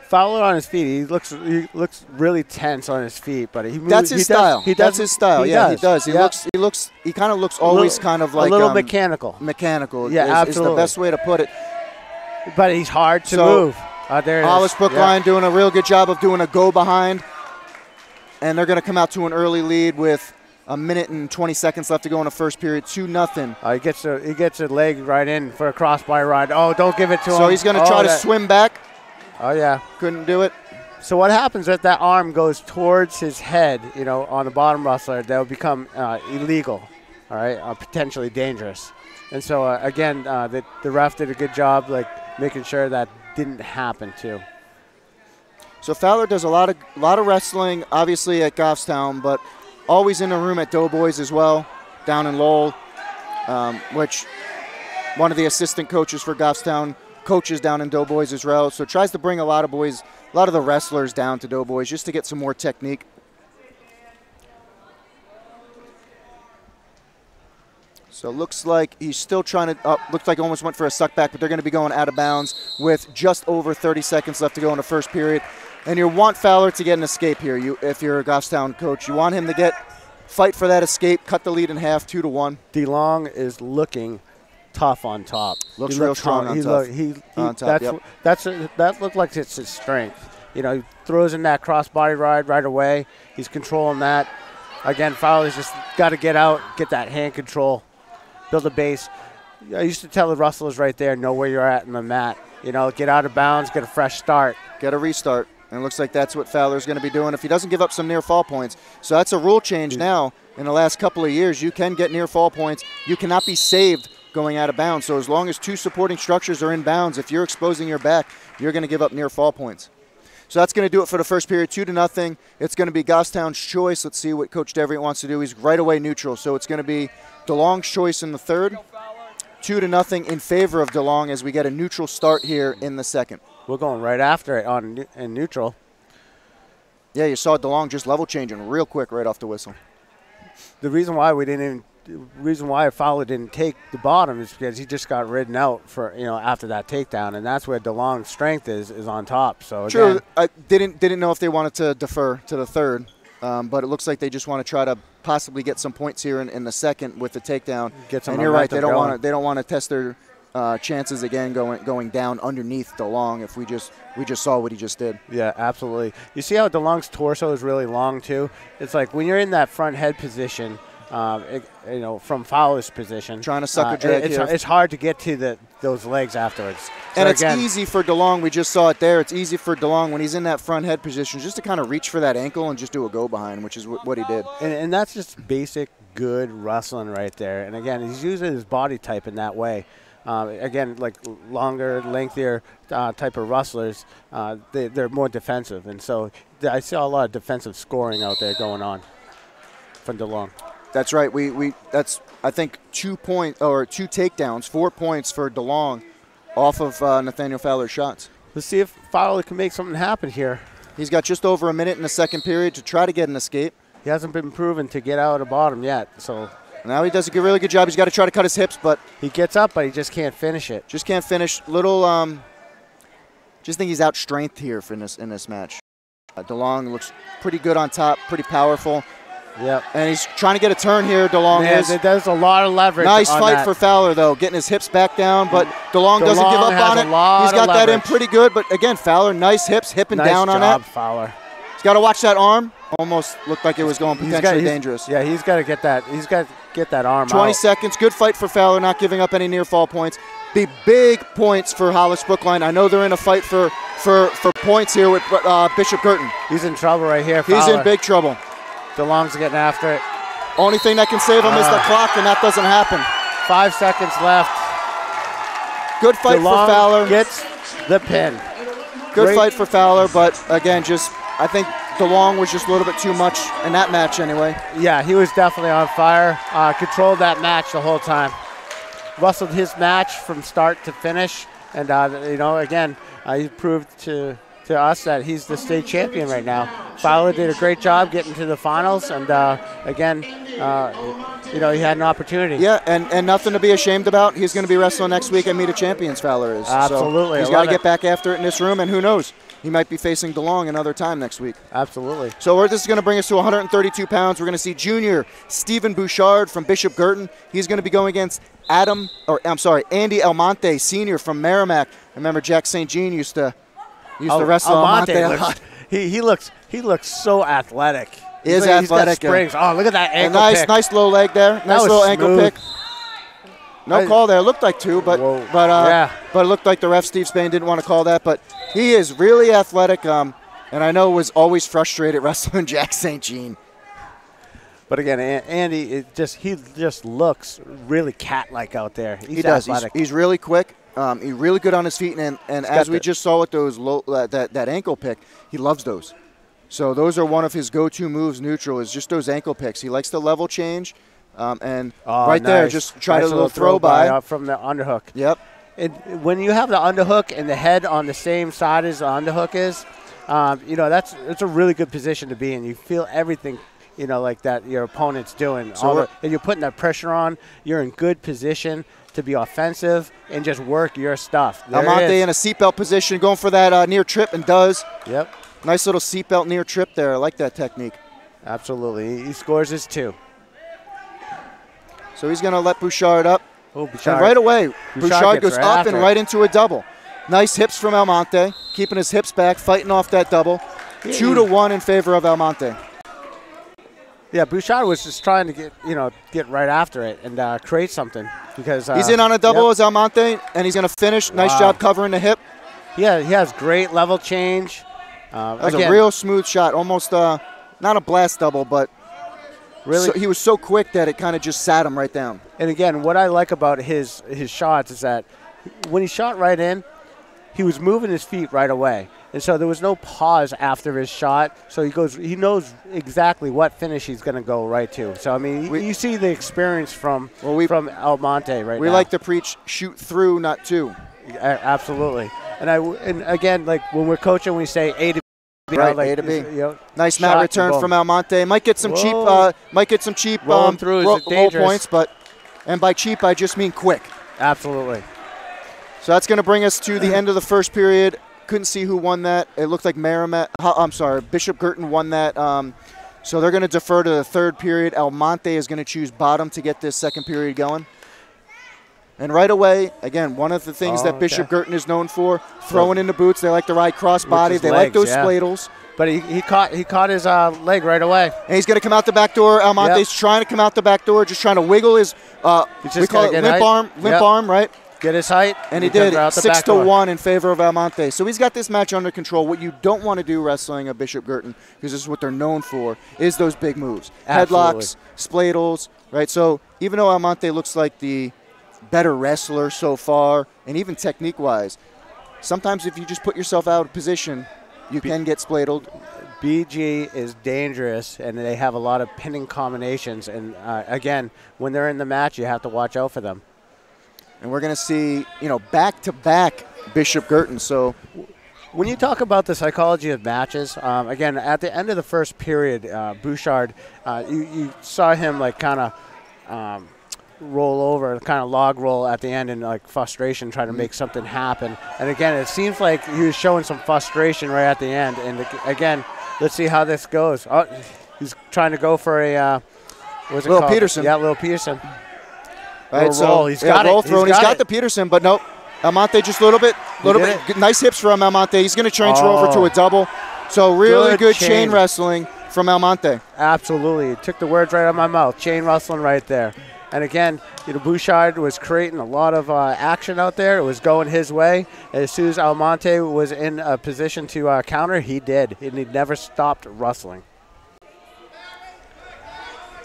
Speaker 3: Fowler on his feet. He looks really tense on his feet, but he moves.
Speaker 4: That's his style. That's his style. He does. He kind of looks always kind of like
Speaker 3: a little mechanical.
Speaker 4: Mechanical.
Speaker 3: Yeah, absolutely.
Speaker 4: Is the best way to put it.
Speaker 3: But he's hard to move. There it is.
Speaker 4: Hollis Brookline doing a real good job of doing a go behind, and they're going to come out to an early lead with a minute and 20 seconds left to go in the first period. 2-0.
Speaker 3: He gets a leg right in for a crossbar ride. Oh, don't give it to him.
Speaker 4: So he's going to try to swim back.
Speaker 3: Oh, yeah.
Speaker 4: Couldn't do it.
Speaker 3: So what happens if that arm goes towards his head, on the bottom wrestler, that will become illegal, all right, potentially dangerous. And so, again, the ref did a good job, making sure that didn't happen, too.
Speaker 4: So Fowler does a lot of wrestling, obviously at Goffstown, but always in the room at Doughboys as well, down in Lowell, which one of the assistant coaches for Goffstown coaches down in Doughboys as well. So tries to bring a lot of the wrestlers down to Doughboys just to get some more technique. So it looks like he's still trying to, looks like almost went for a suck back, but they're going to be going out of bounds with just over 30 seconds left to go in the first period. And you want Fowler to get an escape here. If you're a Goffstown coach, you want him to fight for that escape, cut the lead in half, 2-1.
Speaker 3: DeLong is looking tough on top.
Speaker 4: Looks real strong on top.
Speaker 3: On top. That looked like it's his strength. He throws in that crossbody ride right away. He's controlling that. Again, Fowler's just got to get out, get that hand control, build a base. I used to tell the wrestlers right there, know where you're at in the mat. Get out of bounds, get a fresh start.
Speaker 4: Get a restart. And it looks like that's what Fowler's going to be doing if he doesn't give up some near fall points. So that's a rule change now. In the last couple of years, you can get near fall points. You cannot be saved going out of bounds. So as long as two supporting structures are in bounds, if you're exposing your back, you're going to give up near fall points. So that's going to do it for the first period, 2-0. It's going to be Goffstown's choice. Let's see what Coach Devery wants to do. He's right away neutral. So it's going to be DeLong's choice in the third. 2-0 in favor of DeLong as we get a neutral start here in the second.
Speaker 3: We're going right after it in neutral.
Speaker 4: Yeah, you saw DeLong just level changing real quick right off the whistle.
Speaker 3: The reason why Fowler didn't take the bottom is because he just got ridden out for after that takedown, and that's where DeLong's strength is on top. So
Speaker 4: true.
Speaker 3: Again,
Speaker 4: I didn't know if they wanted to defer to the third, but it looks like they just want to try to possibly get some points here in the second with the takedown. And you're right, they don't want to test their chances again going down underneath DeLong if we just saw what he just did.
Speaker 3: Yeah, absolutely. You see how DeLong's torso is really long too? It's like when you're in that front head position, from Fowler's position,
Speaker 4: trying to suck a drag here.
Speaker 3: It's hard to get to those legs afterwards.
Speaker 4: So and it's easy for DeLong. We just saw it there. It's easy for DeLong when he's in that front head position just to kind of reach for that ankle and just do a go behind, which is what he did.
Speaker 3: And that's just basic good wrestling right there. And again, he's using his body type in that way. Again, like longer, lengthier type of wrestlers, they're more defensive. And so I saw a lot of defensive scoring out there going on from DeLong.
Speaker 4: That's right. That's I think 2 takedowns, 4 points for DeLong off of Nathaniel Fowler's shots.
Speaker 3: Let's see if Fowler can make something happen here.
Speaker 4: He's got just over a minute in the second period to try to get an escape.
Speaker 3: He hasn't been proven to get out of the bottom yet. So
Speaker 4: now he does a really good job. He's got to try to cut his hips, but
Speaker 3: he gets up, but he just can't finish it.
Speaker 4: Just can't finish. Just think he's out-strengthed here in this match. DeLong looks pretty good on top, pretty powerful.
Speaker 3: Yep.
Speaker 4: And he's trying to get a turn here, DeLong is.
Speaker 3: There's a lot of leverage.
Speaker 4: Nice fight for Fowler, though, getting his hips back down, but DeLong doesn't give up on it. He's got that in pretty good, but again, Fowler, nice hips, hipping down on that.
Speaker 3: Nice job, Fowler.
Speaker 4: He's got to watch that arm. Almost looked like it was going potentially dangerous.
Speaker 3: Yeah, he's got to get that. He's got to get that arm
Speaker 4: 20
Speaker 3: out.
Speaker 4: seconds. Good fight for Fowler, not giving up any near fall points. Be big points for Hollis Brookline. I know they're in a fight for points here with Bishop Curtin.
Speaker 3: He's in trouble right here, Fowler.
Speaker 4: He's in big trouble.
Speaker 3: DeLong's getting after it.
Speaker 4: Only thing that can save him is the clock, and that doesn't happen.
Speaker 3: 5 seconds left.
Speaker 4: Good fight
Speaker 3: DeLong
Speaker 4: for Fowler.
Speaker 3: Gets the pin.
Speaker 4: Good fight for Fowler, but again, I think DeLong was just a little bit too much in that match anyway.
Speaker 3: Yeah, he was definitely on fire. Controlled that match the whole time. Wrestled his match from start to finish, and again, he proved to to us that he's the state champion right now. Fowler did a great job getting to the finals, and again, you know, he had an opportunity.
Speaker 4: Yeah, and nothing to be ashamed about. He's going to be wrestling next week at Meet of Champions, Fowler is.
Speaker 3: Absolutely.
Speaker 4: So he's got to get back after it in this room, and who knows? He might be facing DeLong another time next week.
Speaker 3: Absolutely.
Speaker 4: So this is going to bring us to 132 pounds. We're going to see junior Stephen Bouchard from Bishop Girton. He's going to be going against Andy Almonte, senior from Merrimack. I remember Jack St. Jean used to wrestle Almonte a lot.
Speaker 3: He looks so athletic.
Speaker 4: He is athletic.
Speaker 3: He's got springs. Oh, look at that ankle pick.
Speaker 4: Nice low leg there. Nice little ankle pick. No call there. It looked like two, but it looked like the ref, Steve Spain, didn't want to call that. But he is really athletic, and I know was always frustrated wrestling Jack St. Jean.
Speaker 3: But again, Andy, he just looks really cat-like out there.
Speaker 4: He does. He's really quick. He's really good on his feet, and as we just saw with those that ankle pick, he loves those. So those are one of his go-to moves. Neutral is just those ankle picks. He likes the level change. Right there, just try a little throw by
Speaker 3: up from the underhook.
Speaker 4: Yep.
Speaker 3: When you have the underhook and the head on the same side as the underhook is, you know, it's a really good position to be in. You feel everything, you know, like that your opponent's doing. And you're putting that pressure on. You're in good position to be offensive and just work your stuff.
Speaker 4: Almonte in a seatbelt position, going for that near trip, and does.
Speaker 3: Yep.
Speaker 4: Nice little seatbelt near trip there. I like that technique.
Speaker 3: Absolutely. He scores his 2.
Speaker 4: So he's going to let Bouchard up.
Speaker 3: Oh, Bouchard.
Speaker 4: And right away, Bouchard goes up and right
Speaker 3: it.
Speaker 4: into a double. Nice hips from Almonte, keeping his hips back, fighting off that double. 2-1 in favor of Almonte.
Speaker 3: Yeah, Bouchard was just trying to get right after it and create something because
Speaker 4: he's in on a double as Almonte, and he's going to finish. Nice job covering the hip.
Speaker 3: Yeah, he has great level change.
Speaker 4: That was a real smooth shot, almost not a blast double, but really he was so quick that it kind of just sat him right down.
Speaker 3: And again, what I like about his shots is that when he shot right in, he was moving his feet right away. And so there was no pause after his shot. So he knows exactly what finish he's going to go right to. So, I mean, you see the experience from Almonte right now.
Speaker 4: We like to preach shoot through, not to.
Speaker 3: Absolutely. And again, like when we're coaching, we say A to B.
Speaker 4: Right, A to B. Nice mat return from Almonte. Might get some cheap
Speaker 3: roll
Speaker 4: points, and by cheap I just mean quick.
Speaker 3: Absolutely.
Speaker 4: So that's going to bring us to the end of the first period. Couldn't see who won that. It looked like Bishop Girton won that. So they're going to defer to the third period. Almonte is going to choose bottom to get this second period going. And right away, again, one of the things that Bishop Girton is known for, throwing in the boots. They like to ride crossbody. They like those spladles.
Speaker 3: But he caught his leg right away.
Speaker 4: And he's going to come out the back door. Almonte's trying to come out the back door, just trying to wiggle his, we call it limp arm, right?
Speaker 3: Get his height.
Speaker 4: And he did. 6-1 in favor of Almonte. So he's got this match under control. What you don't want to do wrestling a Bishop Girton, because this is what they're known for, is those big moves.
Speaker 3: Absolutely.
Speaker 4: Headlocks, spladles, right? So even though Almonte looks like the better wrestler so far, and even technique-wise, sometimes if you just put yourself out of position, you can get spladled.
Speaker 3: BG is dangerous, and they have a lot of pinning combinations. And, again, when they're in the match, you have to watch out for them.
Speaker 4: And we're going to see, back-to-back Bishop Girton. So
Speaker 3: when you talk about the psychology of matches, again, at the end of the first period, Bouchard, you saw him like kind of roll over, kind of log roll at the end in like frustration, trying to make something happen. And again, it seems like he was showing some frustration right at the end. And again, let's see how this goes. Oh, he's trying to go for a what's it called?
Speaker 4: Peterson.
Speaker 3: Yeah, Little Peterson.
Speaker 4: Right, so
Speaker 3: he's got it.
Speaker 4: He's got the Peterson, but nope. Almonte just a little bit. Nice hips from Almonte. He's going to transfer over to a double. So really good chain wrestling from Almonte.
Speaker 3: Absolutely. It took the words right out of my mouth. Chain wrestling right there. And again, Bouchard was creating a lot of action out there. It was going his way. As soon as Almonte was in a position to counter, he did. And he never stopped wrestling.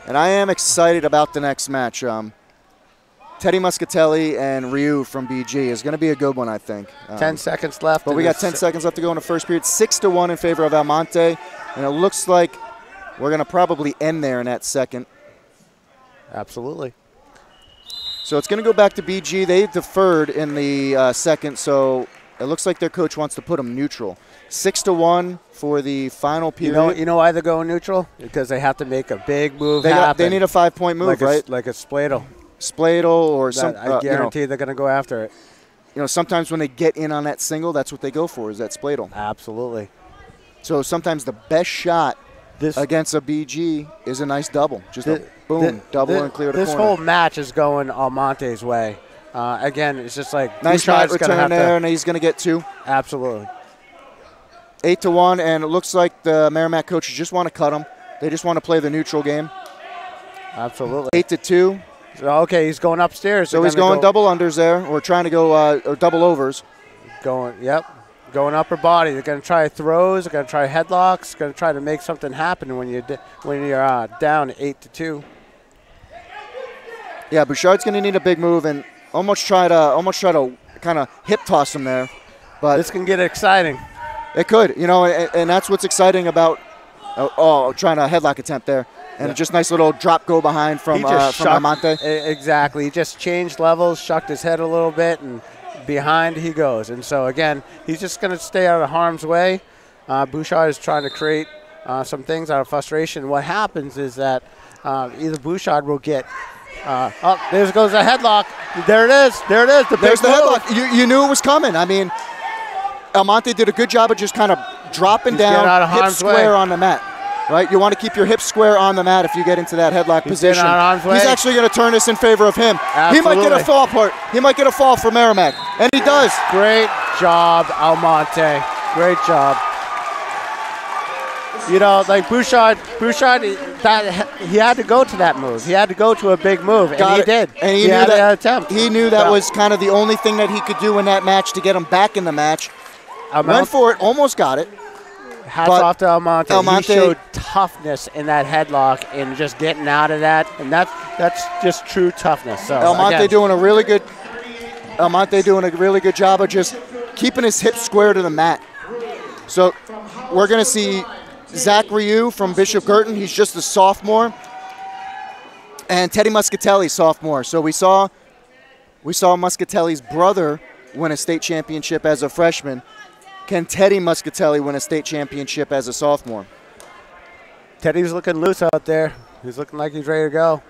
Speaker 4: And I am excited about the next match. Teddy Muscatelli and Ryu from BG is going to be a good one, I think.
Speaker 3: 10 seconds left.
Speaker 4: But we got 10 seconds left to go in the first period. 6-1 in favor of Almonte. And it looks like we're going to probably end there in that second.
Speaker 3: Absolutely.
Speaker 4: So it's going to go back to BG. They deferred in the second, so It looks like their coach wants to put him neutral. 6-1 for the final period.
Speaker 3: You know why they're going neutral? Because they have to make a big move happen.
Speaker 4: They need a 5-point move, right?
Speaker 3: Like a spladle.
Speaker 4: Spladle or some.
Speaker 3: I guarantee they're going to go after it.
Speaker 4: Sometimes when they get in on that single, that's what they go for, is that spladle.
Speaker 3: Absolutely.
Speaker 4: So sometimes the best shot against a BG is a nice double. Just a boom, double and clear the corner.
Speaker 3: This whole match is going Almonte's way. Again, it's just like
Speaker 4: nice shot return there, and he's going to get 2.
Speaker 3: Absolutely.
Speaker 4: 8-1, and it looks like the Merrimack coaches just want to cut him. They just want to play the neutral game.
Speaker 3: Absolutely.
Speaker 4: 8-2.
Speaker 3: Okay, he's going upstairs.
Speaker 4: So he's going double unders there, or trying to go or double overs.
Speaker 3: Going upper body. They're going to try throws. They're going to try headlocks. Going to try to make something happen when you're down 8-2.
Speaker 4: Yeah, Bouchard's going to need a big move and almost try to kind of hip toss him there, but
Speaker 3: this can get exciting.
Speaker 4: It could, and that's what's exciting about trying a headlock attempt there. And just nice little drop go behind from Almonte.
Speaker 3: Exactly. He just changed levels, shucked his head a little bit, and behind he goes. And so, again, he's just going to stay out of harm's way. Bouchard is trying to create some things out of frustration. What happens is that either Bouchard will get there goes a headlock. There it is. There's the
Speaker 4: headlock. You knew it was coming. I mean, Almonte did a good job of just kind of dropping down, hip square on the mat. Right, you want to keep your hips square on the mat if you get into that headlock position. He's actually going to turn this in favor of him.
Speaker 3: Absolutely.
Speaker 4: He might get a fall part. He might get a fall for Merrimack, and he does.
Speaker 3: Great job, Almonte. Great job. Like Bouchard, he had to go to that move. He had to go to a big move, and he did.
Speaker 4: And he knew that attempt. He knew that was kind of the only thing that he could do in that match to get him back in the match. Went for it, almost got it.
Speaker 3: Hats off to Almonte. He showed toughness in that headlock and just getting out of that, and that's just true toughness. So
Speaker 4: Almonte doing a really good job of just keeping his hips square to the mat. So we're going to see Zach Ryu from Bishop Girton. He's just a sophomore, and Teddy Muscatelli, sophomore. So we saw Muscatelli's brother win a state championship as a freshman. Can Teddy Muscatelli win a state championship as a sophomore?
Speaker 3: Teddy's looking loose out there. He's looking like he's ready to go.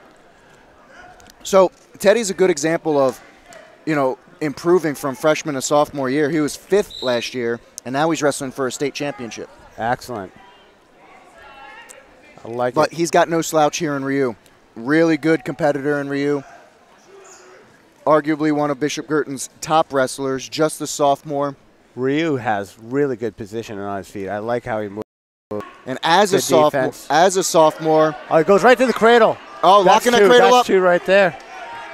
Speaker 4: So Teddy's a good example of, improving from freshman to sophomore year. He was 5th last year, and now he's wrestling for a state championship.
Speaker 3: Excellent. I like it.
Speaker 4: But he's got no slouch here in Ryu. Really good competitor in Ryu. Arguably one of Bishop Girton's top wrestlers, just a sophomore.
Speaker 3: Ryu has really good position on his feet. I like how he moves.
Speaker 4: And as a sophomore,
Speaker 3: he goes right to the cradle.
Speaker 4: Oh, locking the cradle up.
Speaker 3: That's 2 right there.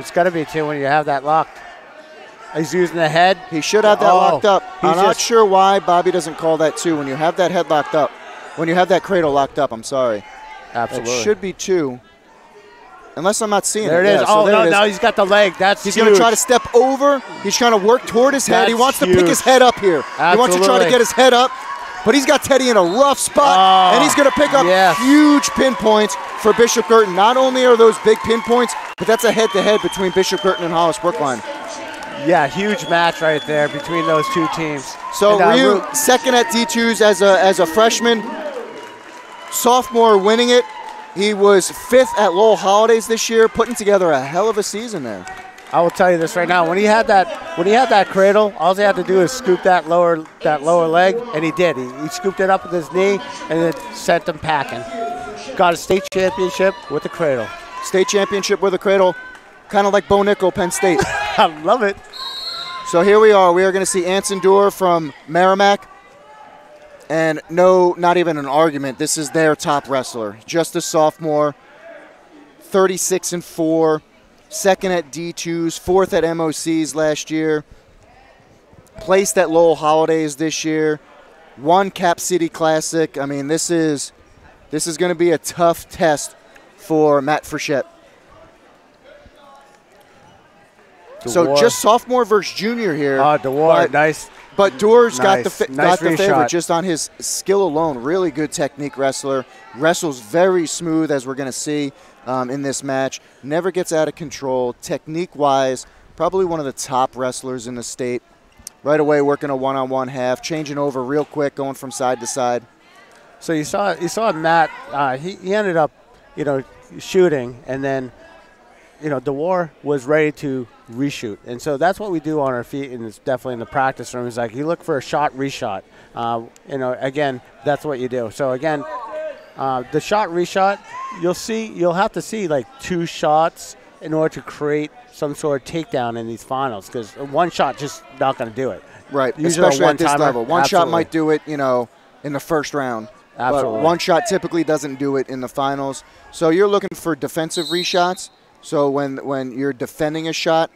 Speaker 3: It's got to be 2 when you have that locked. He's using the head.
Speaker 4: He should have that locked up. I'm not sure why Bobby doesn't call that 2 when you have that head locked up. When you have that cradle locked up, I'm sorry.
Speaker 3: Absolutely.
Speaker 4: It should be 2. Unless I'm not seeing
Speaker 3: there
Speaker 4: it.
Speaker 3: There it is.
Speaker 4: Yeah,
Speaker 3: so no, he's got the leg. He's
Speaker 4: going to try to step over. He's trying to work toward his head. He wants to pick his head up here.
Speaker 3: Absolutely.
Speaker 4: He wants to try to get his head up. But he's got Teddy in a rough spot, and he's going to pick up huge pinpoints for Bishop Girton. Not only are those big pinpoints, but that's a head-to-head between Bishop Girton and Hollis Brookline.
Speaker 3: Yeah, huge match right there between those 2 teams.
Speaker 4: So Ryu, second at D2s as a freshman. Sophomore winning it. He was 5th at Lowell Holidays this year, putting together a hell of a season there.
Speaker 3: I will tell you this right now: when he had that cradle, all he had to do is scoop that lower leg, and he did. He scooped it up with his knee, and it sent him packing. Got a state championship with the cradle.
Speaker 4: State championship with a cradle, kind of like Bo Nickel, Penn State.
Speaker 3: I love it.
Speaker 4: So here we are. We are going to see Anson Dorr from Merrimack. And no, not even an argument. This is their top wrestler. Just a sophomore, 36-4, second at D2s, 4th at MOCs last year, placed at Lowell Holidays this year, won Cap City Classic. I mean, this is going to be a tough test for Matt Frechette. So just sophomore versus junior here.
Speaker 3: DeWar, nice.
Speaker 4: But Dorr's got the
Speaker 3: favorite
Speaker 4: shot just on his skill alone. Really good technique wrestler. Wrestles very smooth, as we're going to see in this match. Never gets out of control. Technique-wise, probably one of the top wrestlers in the state. right away working a one-on-one half, changing over real quick, going from side to side.
Speaker 3: So you saw Matt. He ended up, shooting, and then, DeWar was ready to reshoot, and so that's what we do on our feet, and it's definitely in the practice room. It's like you look for a shot, reshot. Again, that's what you do. So again, the shot, reshot, you'll have to see like 2 shots in order to create some sort of takedown in these finals, because one shot just not going to do it.
Speaker 4: Right,
Speaker 3: Usually
Speaker 4: especially at this level. One shot might do it, in the first round.
Speaker 3: Absolutely.
Speaker 4: But one shot typically doesn't do it in the finals. So you're looking for defensive reshots. So when you're defending a shot,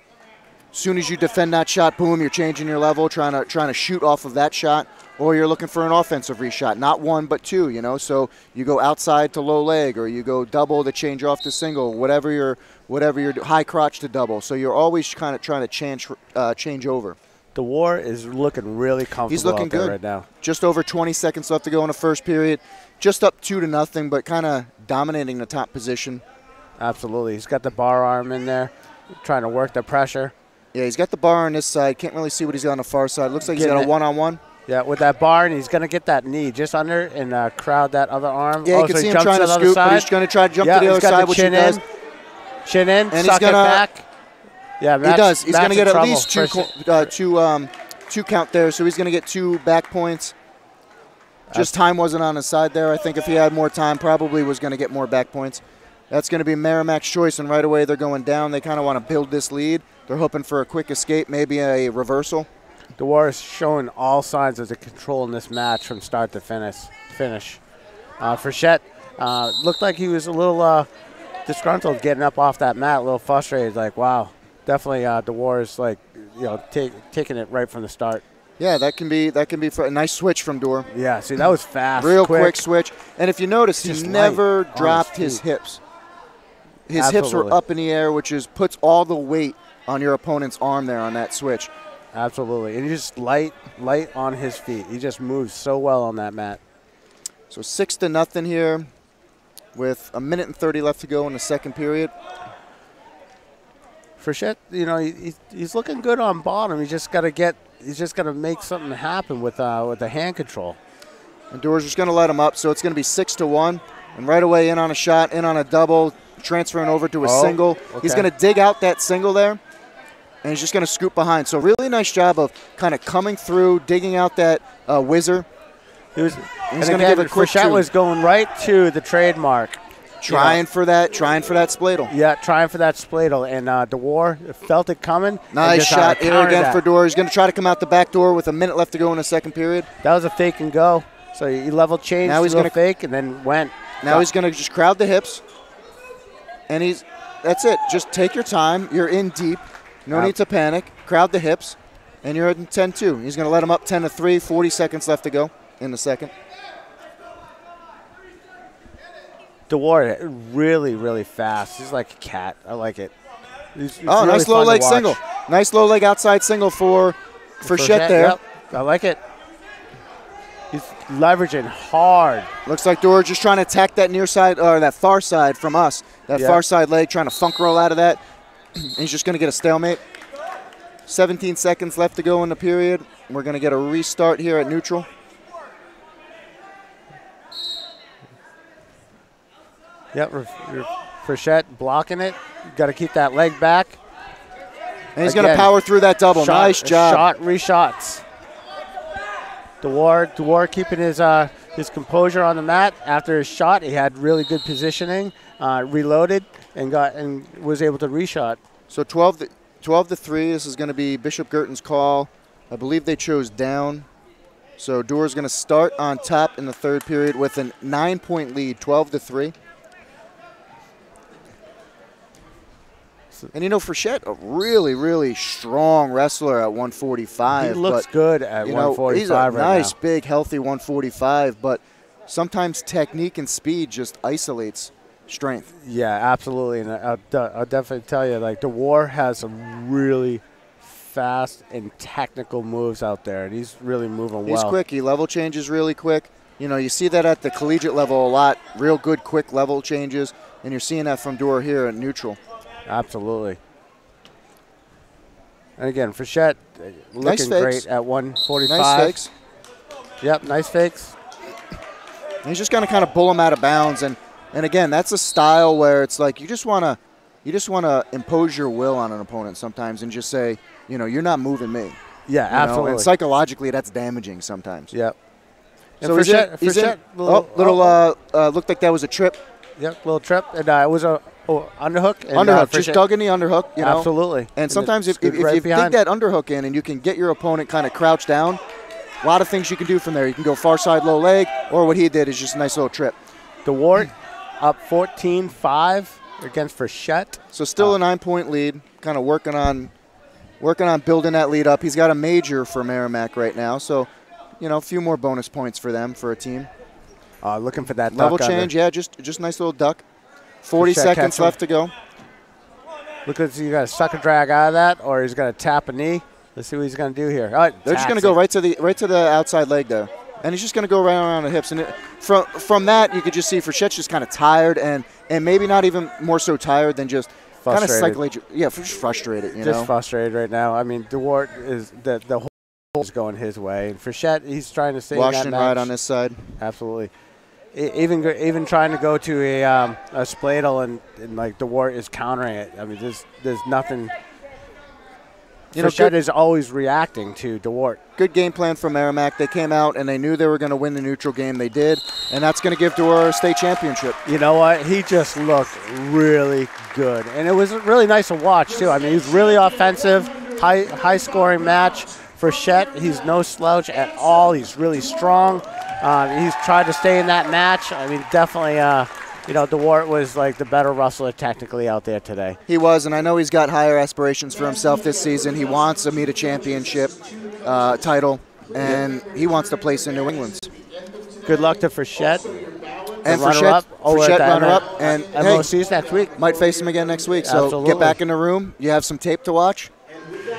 Speaker 4: as soon as you defend that shot, boom, you're changing your level, trying to shoot off of that shot. Or you're looking for an offensive reshot, not 1 but 2. So you go outside to low leg, or you go double to change off to single, whatever you're high crotch to double. So you're always kind of trying to change over.
Speaker 3: DeWar is looking really comfortable.
Speaker 4: He's looking good
Speaker 3: right now.
Speaker 4: Just over 20 seconds left to go in the first period. Just up 2-0, but kind of dominating the top position.
Speaker 3: Absolutely. He's got the bar arm in there, trying to work the pressure.
Speaker 4: Yeah, he's got the bar on this side. Can't really see what he's got on the far side. Looks like he's got a one-on-one.
Speaker 3: Yeah, with that bar, and he's going to get that knee just under and crowd that other arm.
Speaker 4: Yeah, you can see him trying to scoop, but he's going to try to jump to the other side, which he does.
Speaker 3: Chin in,
Speaker 4: and
Speaker 3: suck it back. Yeah,
Speaker 4: he does. He's going to get at least two count there, so he's going to get 2 back points. Just time wasn't on his side there. I think if he had more time, probably was going to get more back points. That's going to be Merrimack's choice, and right away they're going down. They kind of want to build this lead. They're hoping for a quick escape, maybe a reversal.
Speaker 3: DeWar is showing all signs of the control in this match from start to finish. Frechette looked like he was a little disgruntled getting up off that mat, a little frustrated. Like, wow, definitely DeWar is like, taking it right from the start.
Speaker 4: Yeah, that can be a nice switch from Dor.
Speaker 3: Yeah, see, that was fast.
Speaker 4: Real quick switch. And if you notice, he never dropped his hips. His hips were up in the air, which puts all the weight on your opponent's arm there on that switch.
Speaker 3: Absolutely. And he's just light on his feet. He just moves so well on that mat.
Speaker 4: So 6-0 here with 1:30 left to go in the second period.
Speaker 3: Frechette, he's looking good on bottom. He's just got to make something happen with the hand control.
Speaker 4: And Dor's just going to let him up, so it's going to be 6-1. And right away in on a shot, in on a double, transferring over to a single. Okay. He's going to dig out that single there, and he's just going to scoop behind. So really nice job of kind of coming through, digging out that whizzer. He's going to give a quick
Speaker 3: Frechette was going right to the trademark.
Speaker 4: Trying for that spladle.
Speaker 3: Yeah, trying for that spladle. And DeWar felt it coming.
Speaker 4: Nice shot here again for Dor. He's going to try to come out the back door with 1 minute left to go in the second period.
Speaker 3: That was a fake and go. So he level changed now he's going to fake and then went.
Speaker 4: Now he's going to just crowd the hips. And that's it. Just take your time. You're in deep. No need to panic. Crowd the hips. And you're at 10-2. He's going to let him up 10-3. 40 seconds left to go in the second.
Speaker 3: DeWar really, really fast. He's like a cat. I like it. It's
Speaker 4: really nice low leg single. Nice low leg outside single for Frechette there.
Speaker 3: Yep. I like it. He's leveraging hard.
Speaker 4: Looks like Dor just trying to attack that near side or that far side from us. That far side leg, trying to funk roll out of that. And he's just going to get a stalemate. 17 seconds left to go in the period. We're going to get a restart here at neutral.
Speaker 3: Yep, Frechette blocking it. Got to keep that leg back.
Speaker 4: And he's going to power through that double. Nice job.
Speaker 3: Reshots. DeWar keeping his composure on the mat after his shot. He had really good positioning, reloaded, and was able to reshot.
Speaker 4: So 12-3. This is going to be Bishop Girton's call. I believe they chose down. So Dor's going to start on top in the third period with a 9-point lead, 12-3. And Frechette, a really, really strong wrestler at 145.
Speaker 3: He looks good at 145
Speaker 4: he's a
Speaker 3: right
Speaker 4: nice,
Speaker 3: now.
Speaker 4: Big, healthy 145, but sometimes technique and speed just isolates strength.
Speaker 3: Yeah, absolutely. And I'll definitely tell you, like, DeWar has some really fast and technical moves out there, and he's really moving well.
Speaker 4: He's quick. He level changes really quick. You see that at the collegiate level a lot, real good, quick level changes, and you're seeing that from Dor here at neutral.
Speaker 3: Absolutely. And again, Frechette looking great at 145.
Speaker 4: Nice fakes.
Speaker 3: Yep, nice fakes.
Speaker 4: And he's just going to kind of bull him out of bounds. And again, that's a style where it's like you just want to impose your will on an opponent sometimes and just say, you know, you're not moving me.
Speaker 3: Yeah, absolutely.
Speaker 4: And psychologically, that's damaging sometimes.
Speaker 3: Yep. And
Speaker 4: So
Speaker 3: Frechette
Speaker 4: looked like that was a trip.
Speaker 3: Yep, little trip. And it was a underhook. And,
Speaker 4: Underhook, just dug in the underhook. You know?
Speaker 3: Absolutely.
Speaker 4: And sometimes if you
Speaker 3: right
Speaker 4: dig that underhook in and you can get your opponent kind of crouched down, a lot of things you can do from there. You can go far side low leg, or what he did is just a nice little trip.
Speaker 3: DeWart up 14-5 against Frechette.
Speaker 4: So still a 9-point lead, kind of working on building that lead up. He's got a major for Merrimack right now, so you know, a few more bonus points for them for a team.
Speaker 3: Looking for that
Speaker 4: level
Speaker 3: duck
Speaker 4: change, yeah, just a nice little duck. 40 seconds left to go.
Speaker 3: Look at you got to suck a drag out of that, or he's going to tap a knee. Let's see what he's going to do here. All right,
Speaker 4: they're just going to go right to the outside leg there, and he's just going to go right around the hips. And from that, you could just see Frechette's just kind of tired, and maybe not even more so tired than just kind of psychologically, just frustrated.
Speaker 3: Just frustrated right now. I mean, DeWart is the whole is going his way, and Frechette, he's trying to stay
Speaker 4: Washington
Speaker 3: in that match.
Speaker 4: right on this side.
Speaker 3: Absolutely. Even trying to go to a spladle and like DeWart is countering it. I mean, there's nothing. Frechette is always reacting to DeWart.
Speaker 4: Good game plan from Merrimack. They came out and they knew they were going to win the neutral game. They did, and that's going to give DeWart a state championship.
Speaker 3: You know what? He just looked really good, and it was really nice to watch too. I mean, he's really offensive, high scoring match. Frechette, he's no slouch at all. He's really strong. He's tried to stay in that match. I mean, definitely, DeWart was like the better wrestler technically out there today.
Speaker 4: He was, and I know he's got higher aspirations for himself this season. He wants to meet a championship title, and he wants to place in New England's.
Speaker 3: Good luck to Frechette.
Speaker 4: And Frechette runner-up. And
Speaker 3: MOC's next week.
Speaker 4: Might face him again next week. So
Speaker 3: Absolutely.
Speaker 4: Get back in the room. You have some tape to watch.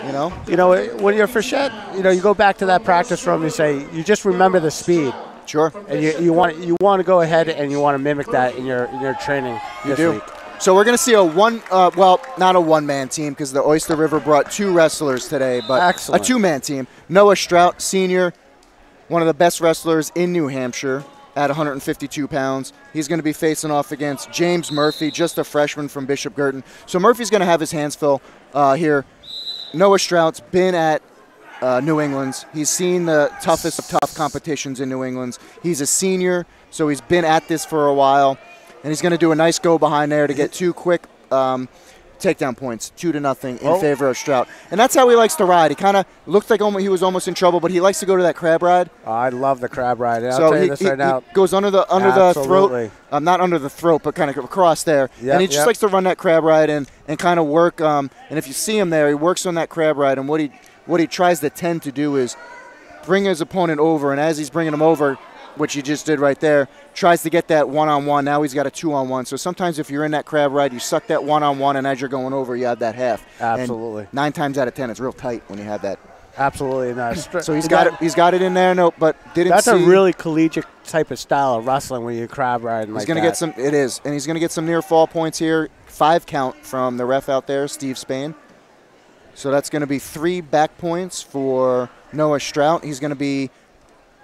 Speaker 3: When you're Frechette, you go back to that practice room and you say, you just remember the speed.
Speaker 4: Sure.
Speaker 3: And you want to go ahead and you want to mimic that in your training this week.
Speaker 4: So we're going to see not a one-man team because the Oyster River brought 2 wrestlers today, but
Speaker 3: Excellent.
Speaker 4: A 2-man team. Noah Strout, senior, one of the best wrestlers in New Hampshire at 152 pounds. He's going to be facing off against James Murphy, just a freshman from Bishop Girton. So Murphy's going to have his hands full here. Noah Strout's been at New England's. He's seen the toughest of tough competitions in New England's. He's a senior, so he's been at this for a while, and he's going to do a nice go behind there to get 2 quick takedown points, 2-0 in favor of Strout. And that's how he likes to ride. He kind of looked like he was almost in trouble, but he likes to go to that crab ride.
Speaker 3: Oh, I love the crab ride. I'll tell you this right now.
Speaker 4: He goes under the throat, not under the throat, but kind of across there. And he just likes to run that crab ride and kind of work. And if you see him there, he works on that crab ride. And what he tries to tend to do is bring his opponent over. And as he's bringing him over, which he just did right there, tries to get that one-on-one. Now he's got a 2-on-1. So sometimes if you're in that crab ride, you suck that one-on-one, and as you're going over, you have that half.
Speaker 3: Absolutely.
Speaker 4: And 9 times out of 10, it's real tight when you have that.
Speaker 3: Absolutely.
Speaker 4: So he's got it. He's got it in there. But didn't.
Speaker 3: That's a really collegiate type of style of wrestling when you crab riding like that.
Speaker 4: He's going to get some. It is, and he's going to get some near fall points here. 5 count from the ref out there, Steve Spain. So that's going to be 3 back points for Noah Strout. He's going to be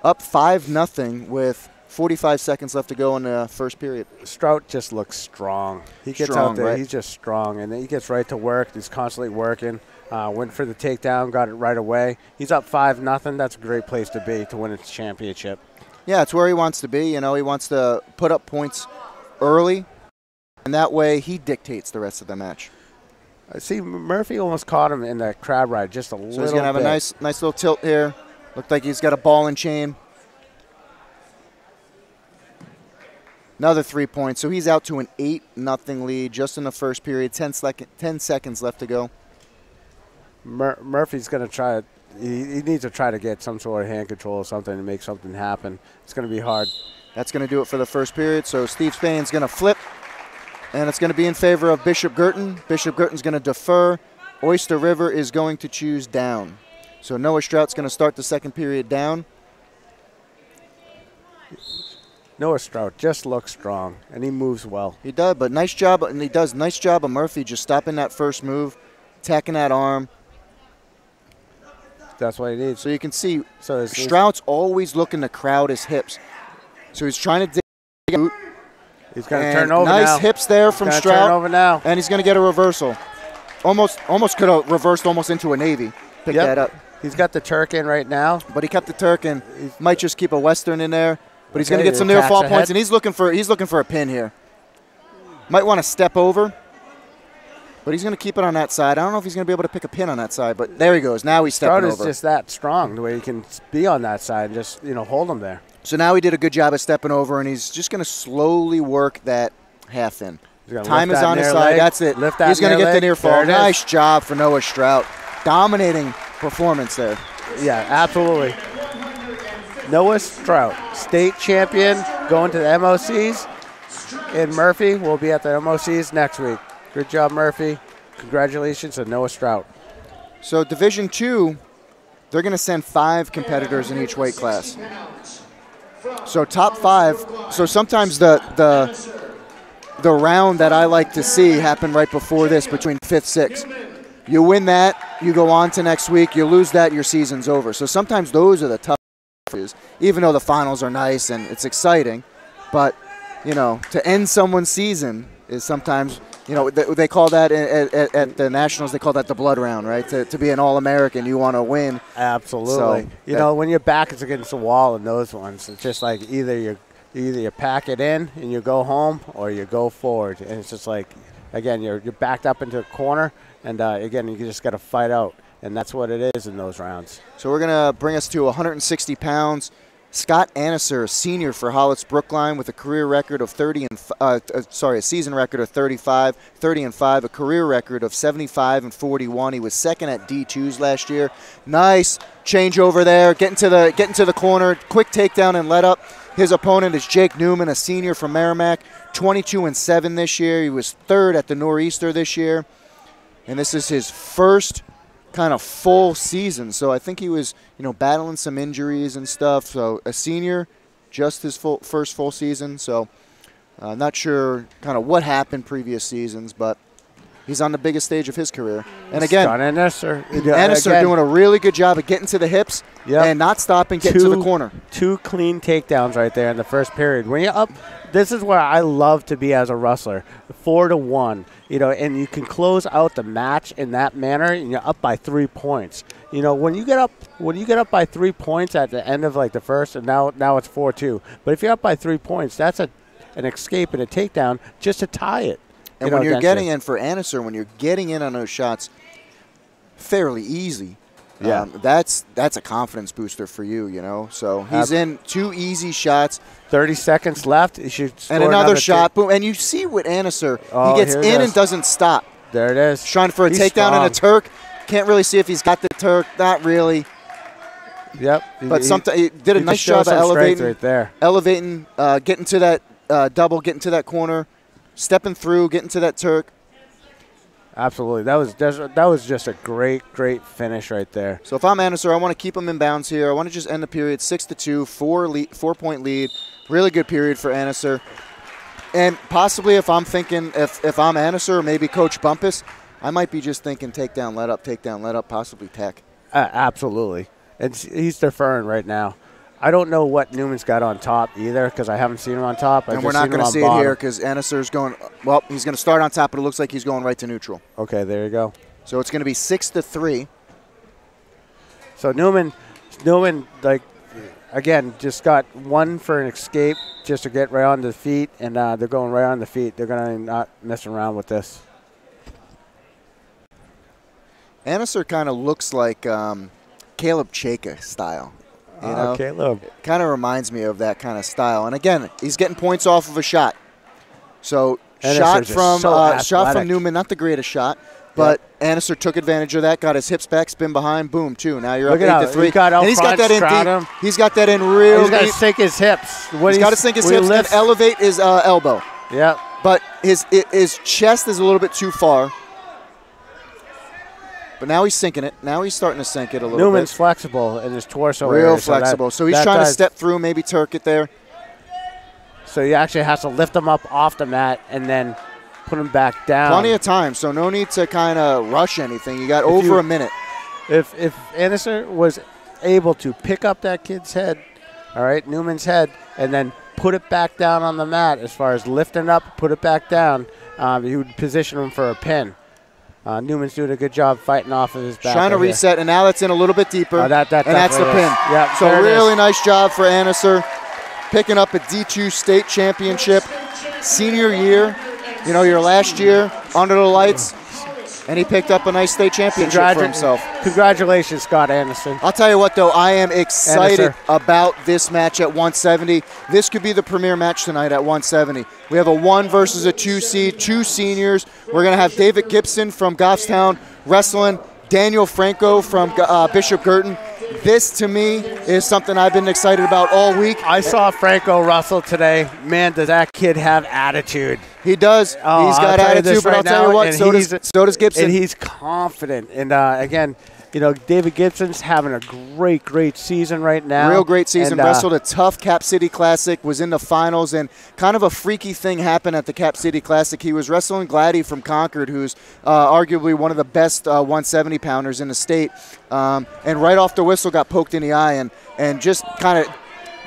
Speaker 4: up 5-0 with 45 seconds left to go in the first period.
Speaker 3: Strout just looks strong. He gets out there. Right? He's just strong, and then he gets right to work. He's constantly working. Went for the takedown, got it right away. He's up 5-0. That's a great place to be to win a championship.
Speaker 4: Yeah, it's where he wants to be. He wants to put up points early, and that way he dictates the rest of the match.
Speaker 3: I see Murphy almost caught him in that crab ride just a little bit.
Speaker 4: So he's going to have a nice little tilt here. Looked like he's got a ball and chain. Another 3 points. So he's out to an 8-0 lead just in the first period. 10 seconds left to go.
Speaker 3: Murphy's going to try it. He needs to try to get some sort of hand control or something to make something happen. It's going to be hard.
Speaker 4: That's going to do it for the first period. So Steve Spain's going to flip, and it's going to be in favor of Bishop Girton. Bishop Girton's going to defer. Oyster River is going to choose down. So Noah Strout's going to start the second period down.
Speaker 3: Noah Strout just looks strong, and he moves well.
Speaker 4: He does, but nice job, and he does nice job of Murphy just stopping that first move, attacking that arm.
Speaker 3: That's what he needs.
Speaker 4: So you can see
Speaker 3: So
Speaker 4: Strout's always looking to crowd his hips. So he's trying to dig out.
Speaker 3: He's going to turn over
Speaker 4: nice
Speaker 3: now.
Speaker 4: Hips there from Strout.
Speaker 3: Turn over now.
Speaker 4: And he's going to get a reversal. Almost could have reversed almost into a Navy. Pick that up.
Speaker 3: He's got the Turk in right now.
Speaker 4: But he kept the Turk in. He might just keep a Western in there. But he's going to get some near fall points, and he's looking for a pin here. Might want to step over. But he's going to keep it on that side. I don't know if he's going to be able to pick a pin on that side, but there he goes. Now he's stepping over.
Speaker 3: Strout is just that strong, the way he can be on that side and just, hold him there.
Speaker 4: So now he did a good job of stepping over, and he's just going to slowly work that half in. Time is on his side. That's it. He's going to get the near fall. Nice job for Noah Strout. Dominating performance there.
Speaker 3: Yeah, absolutely. Noah Strout, state champion, going to the MOCs. And Murphy will be at the MOCs next week. Good job, Murphy. Congratulations to Noah Strout.
Speaker 4: So Division II, they're going to send 5 competitors in each weight class. So top 5. So sometimes the round that I like to see happen right before this, between 5th, 6th. You win that, you go on to next week. You lose that, your season's over. So sometimes those are the tough issues, even though the finals are nice and it's exciting. But, to end someone's season is sometimes, they call that at the Nationals, they call that the blood round, right? To be an All-American, you want to win.
Speaker 3: Absolutely. So, when your back is against the wall in those ones, it's just like either you pack it in and you go home or you go forward. And it's just like, again, you're backed up into a corner, and, again, you just got to fight out. And that's what it is in those rounds. So
Speaker 4: we're going to bring us to 160 pounds. Scott Anneser, senior for Hollis Brookline, with a career record of a season record of 30-5, a career record of 75-41. He was second at D2s last year. Nice change over there, getting to the corner, quick takedown and let up. His opponent is Jake Newman, a senior from Merrimack, 22-7 this year. He was third at the Nor'easter this year, and this is his first kind of full season. So I think he was, battling some injuries and stuff. So a senior, just his first full season. So not sure kind of what happened previous seasons, but he's on the biggest stage of his career. And again,
Speaker 3: Anneser
Speaker 4: doing a really good job of getting to the hips and not stopping, getting to the corner. 2
Speaker 3: clean takedowns right there in the first period. When you're up, this is where I love to be as a wrestler. 4-1, and you can close out the match in that manner, and you're up by 3 points. When you get up by 3 points at the end of like the first, and now it's 4-2. But if you're up by 3 points, that's an escape and a takedown just to tie it.
Speaker 4: And when you're getting in for Anneser, when you're getting in on those shots fairly easy, that's a confidence booster for you, So he's in 2 easy shots.
Speaker 3: 30 seconds left. He should score
Speaker 4: and another shot. Boom. And you see with Anneser, he gets in and doesn't stop.
Speaker 3: There it is.
Speaker 4: Trying for a takedown and a Turk. Can't really see if he's got the Turk. Not really.
Speaker 3: Yep.
Speaker 4: But he did a nice job of elevating.
Speaker 3: Right there.
Speaker 4: Elevating, getting to that double, getting to that corner, stepping through, getting to that Turk.
Speaker 3: Absolutely. That was just a great finish right there.
Speaker 4: So if I'm Anneser, I want to keep him in bounds here. I want to just end the period 6-2, 4-point lead. Really good period for Anneser. And possibly if I'm thinking, if I'm Anneser or maybe Coach Bumpus, I might be just thinking takedown, let up, possibly tech.
Speaker 3: Absolutely. And he's deferring right now. I don't know what Newman's got on top either because I haven't seen him on top.
Speaker 4: And we're not going to see it here because Anneser's going, he's going to start on top, but it looks like he's going right to neutral.
Speaker 3: Okay, there you go.
Speaker 4: So it's going to be 6-3.
Speaker 3: So Newman, again, just got one for an escape just to get right on the feet, and they're going right on the feet. They're going to not mess around with this.
Speaker 4: Anneser kind of looks like Caleb Chaka style.
Speaker 3: Caleb.
Speaker 4: Kind of reminds me of that kind of style. And again, he's getting points off of a shot. So shot from Newman, not the greatest shot, but Anneser took advantage of that, got his hips back, spin behind, boom, 2. Now you're up 8-3.
Speaker 3: And he's got that in deep.
Speaker 4: He's got that in real deep.
Speaker 3: He's got to sink his hips.
Speaker 4: He's got to sink his hips and elevate his elbow.
Speaker 3: Yeah.
Speaker 4: But his chest is a little bit too far. But now he's sinking it. Now he's starting to sink it a little bit.
Speaker 3: Newman's flexible in his torso
Speaker 4: Real
Speaker 3: area,
Speaker 4: flexible. So he's trying to step through, maybe Turk it there.
Speaker 3: So he actually has to lift him up off the mat and then put him back down.
Speaker 4: Plenty of time, so no need to kind of rush anything. You got over a minute.
Speaker 3: if Anderson was able to pick up that kid's head, all right, Newman's head, and then put it back down on the mat as far as lifting up, put it back down, he would position him for a pin. Newman's doing a good job fighting off of his back.
Speaker 4: Trying to reset, and now that's in a little bit deeper.
Speaker 3: And that's the
Speaker 4: pin.
Speaker 3: Yep,
Speaker 4: so really nice job for Anderson, picking up a D2 state championship, senior year. You know, your last year under the lights, and he picked up a nice state championship for himself.
Speaker 3: Congratulations, Scott Anderson.
Speaker 4: I'll tell you what, though, I am excited about this match at 170. This could be the premier match tonight at 170. We have a 1 versus a 2 seed, 2 seniors. We're going to have David Gibson from Goffstown wrestling, Daniel Franco from Bishop Girton. This, to me, is something I've been excited about all week.
Speaker 3: I saw Franco wrestle today. Man, does that kid have attitude.
Speaker 4: He does.
Speaker 3: Oh,
Speaker 4: he's got attitude, but I'll tell you what, so does Gibson.
Speaker 3: And he's confident. And, again, you know, David Gibson's having a great season right now.
Speaker 4: Real great season. Wrestled a tough Cap City Classic, was in the finals, and kind of a freaky thing happened at the Cap City Classic. He was wrestling Gladdy from Concord, who's arguably one of the best 170-pounders in the state. And right off the whistle got poked in the eye and just kind of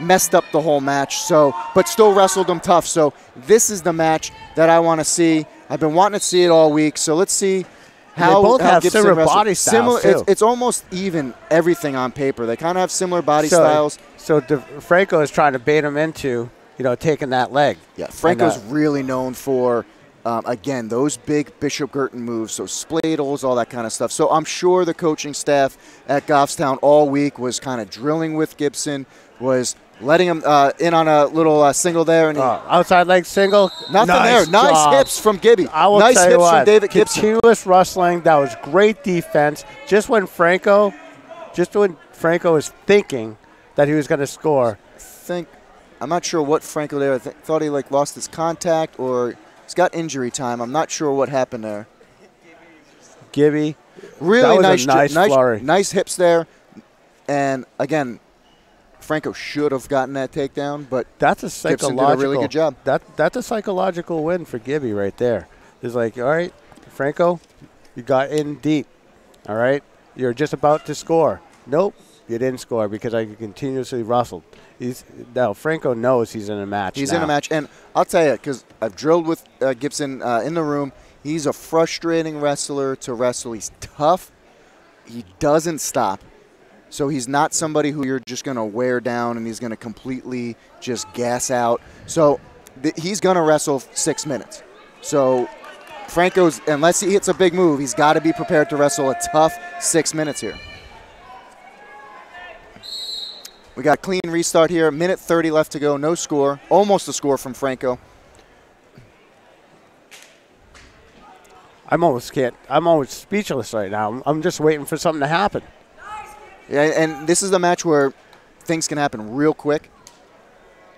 Speaker 4: messed up the whole match. So, but still wrestled him tough. So this is the match that I want to see. I've been wanting to see it all week. So let's see.
Speaker 3: They both have
Speaker 4: Gibson
Speaker 3: similar body styles, too.
Speaker 4: It's almost even everything on paper. They kind of have similar body styles.
Speaker 3: So Franco is trying to bait him into, you know, taking that leg.
Speaker 4: Yeah, Franco's really known for, again, those big Bishop Girton moves, so spladles, all that kind of stuff. So I'm sure the coaching staff at Goffstown all week was kind of drilling with Gibson, was letting him in on a little single there. And
Speaker 3: outside leg single.
Speaker 4: Nothing there. Nice hips from Gibby.
Speaker 3: I will
Speaker 4: nice
Speaker 3: tell
Speaker 4: hips
Speaker 3: you what,
Speaker 4: from David Gibson.
Speaker 3: Continuous wrestling. That was great defense. Just when Franco was thinking that he was going to score.
Speaker 4: I'm not sure what Franco there. I thought he lost his contact or he's got injury time. I'm not sure what happened there.
Speaker 3: Gibby.
Speaker 4: Really
Speaker 3: nice flurry.
Speaker 4: Nice hips there. And again, Franco should have gotten that takedown, but
Speaker 3: that's a
Speaker 4: Gibson did a really good job.
Speaker 3: That's a psychological win for Gibby right there. It's like, all right, Franco, you got in deep. All right, you're just about to score. Nope, you didn't score because I continuously wrestled. Now Franco knows he's in a match.
Speaker 4: He's in a match, and I'll tell you, because I've drilled with Gibson in the room. He's a frustrating wrestler to wrestle. He's tough. He doesn't stop. So he's not somebody who you're just going to wear down and he's going to completely just gas out. So he's going to wrestle 6 minutes. So Franco's, unless he hits a big move, he's got to be prepared to wrestle a tough 6 minutes here. We got a clean restart here. 1:30 left to go. No score. Almost a score from Franco.
Speaker 3: I'm almost speechless right now. I'm just waiting for something to happen.
Speaker 4: Yeah, and this is the match where things can happen real quick.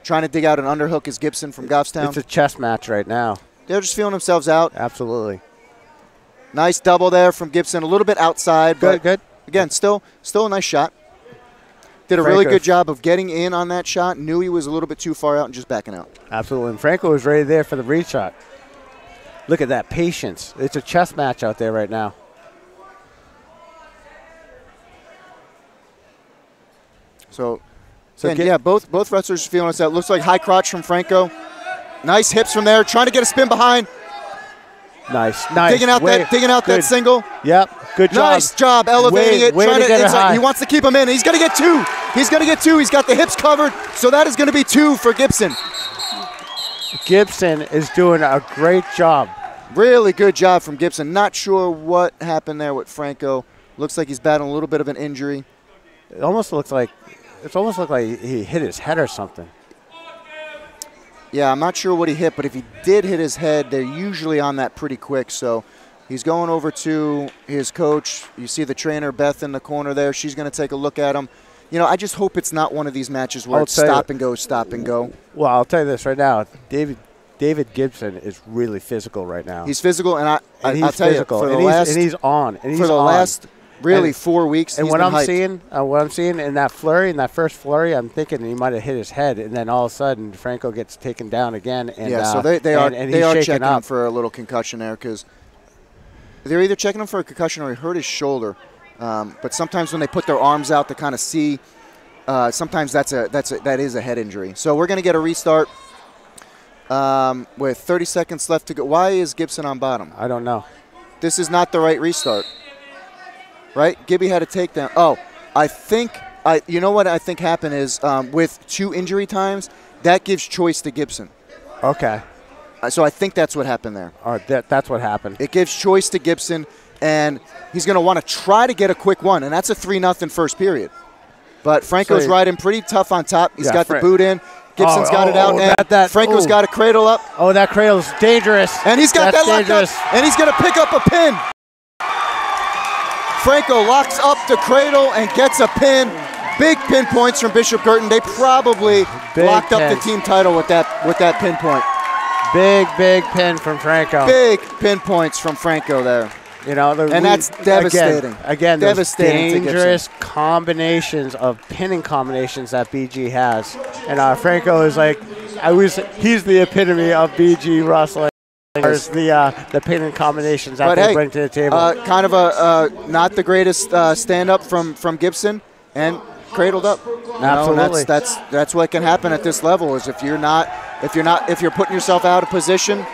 Speaker 4: Trying to dig out an underhook is Gibson from Goffstown.
Speaker 3: It's a chess match right now.
Speaker 4: They're just feeling themselves out.
Speaker 3: Absolutely.
Speaker 4: Nice double there from Gibson. A little bit outside.
Speaker 3: Good.
Speaker 4: Again, still a nice shot. Did a really good job of getting in on that shot. Knew he was a little bit too far out and just backing out.
Speaker 3: Absolutely. And Franco was ready there for the reshot. Look at that patience. It's a chess match out there right now.
Speaker 4: So both wrestlers feeling us out. Looks like high crotch from Franco. Nice hips from there. Trying to get a spin behind.
Speaker 3: Nice.
Speaker 4: Digging out that single.
Speaker 3: Yep. Good job.
Speaker 4: Nice job elevating it.
Speaker 3: Trying to get it high.
Speaker 4: He wants to keep him in. He's going to get 2. He's going to get 2. He's got the hips covered. So that is going to be 2 for Gibson.
Speaker 3: Gibson is doing a great job.
Speaker 4: Really good job from Gibson. Not sure what happened there with Franco. Looks like he's battling a little bit of an injury.
Speaker 3: It almost looked like he hit his head or something.
Speaker 4: Yeah, I'm not sure what he hit, but if he did hit his head, they're usually on that pretty quick. So he's going over to his coach. You see the trainer, Beth, in the corner there. She's going to take a look at him. You know, I just hope it's not one of these matches where it's stop and go.
Speaker 3: Well, I'll tell you this right now. David Gibson is really physical right now.
Speaker 4: He's physical, and I'll tell you, for the last 4 weeks,
Speaker 3: and what I'm seeing in that first flurry, I'm thinking he might have hit his head, and then all of a sudden Franco gets taken down again. And,
Speaker 4: so they are checking him for a little concussion there because they're either checking him for a concussion or he hurt his shoulder. But sometimes when they put their arms out to kind of see, sometimes that is a head injury. So we're going to get a restart with 30 seconds left to go. Why is Gibson on bottom?
Speaker 3: I don't know.
Speaker 4: This is not the right restart. Right? Gibby had a takedown. Oh, you know what I think happened is with 2 injury times, that gives choice to Gibson.
Speaker 3: Okay.
Speaker 4: So I think that's what happened there.
Speaker 3: All right, that's what happened.
Speaker 4: It gives choice to Gibson, and he's going to want to try to get a quick one, and that's a 3-0 first period. But Franco's riding pretty tough on top. He's got the boot in. Gibson's got it out, and Franco's got a cradle up.
Speaker 3: Oh, that cradle's dangerous.
Speaker 4: And he's got that locked up, and he's going to pick up a pin. Franco locks up the cradle and gets a pin. Big pin points from Bishop Girton. They probably locked up the team title with that pinpoint.
Speaker 3: Big pin from Franco.
Speaker 4: Big pin points from Franco there.
Speaker 3: You know,
Speaker 4: and that's devastating.
Speaker 3: Again,
Speaker 4: devastating.
Speaker 3: Dangerous combinations of pinning combinations that BG has. And Franco is like, he's the epitome of BG wrestling. There's the pinning combinations that they bring to the table.
Speaker 4: Kind of a not the greatest stand-up from Gibson, and cradled up.
Speaker 3: Absolutely.
Speaker 4: That's what can happen at this level. Is if you're putting yourself out of position,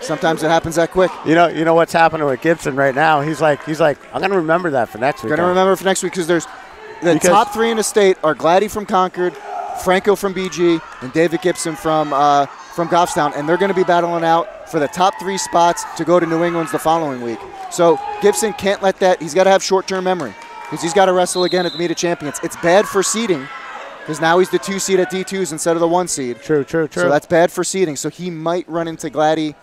Speaker 4: sometimes it happens that quick.
Speaker 3: You know what's happening with Gibson right now. He's like, I'm gonna remember that for next week.
Speaker 4: Going to remember for next week because the top 3 in the state are Gladdy from Concord, Franco from BG, and David Gibson from Goffstown, and they're going to be battling out for the top 3 spots to go to New England's the following week. So Gibson can't let that. He's got to have short-term memory because he's got to wrestle again at the Meet of Champions. It's bad for seeding because now he's the 2 seed at D2s instead of the 1 seed.
Speaker 3: True. So
Speaker 4: that's bad for seeding. So he might run into Gladdy,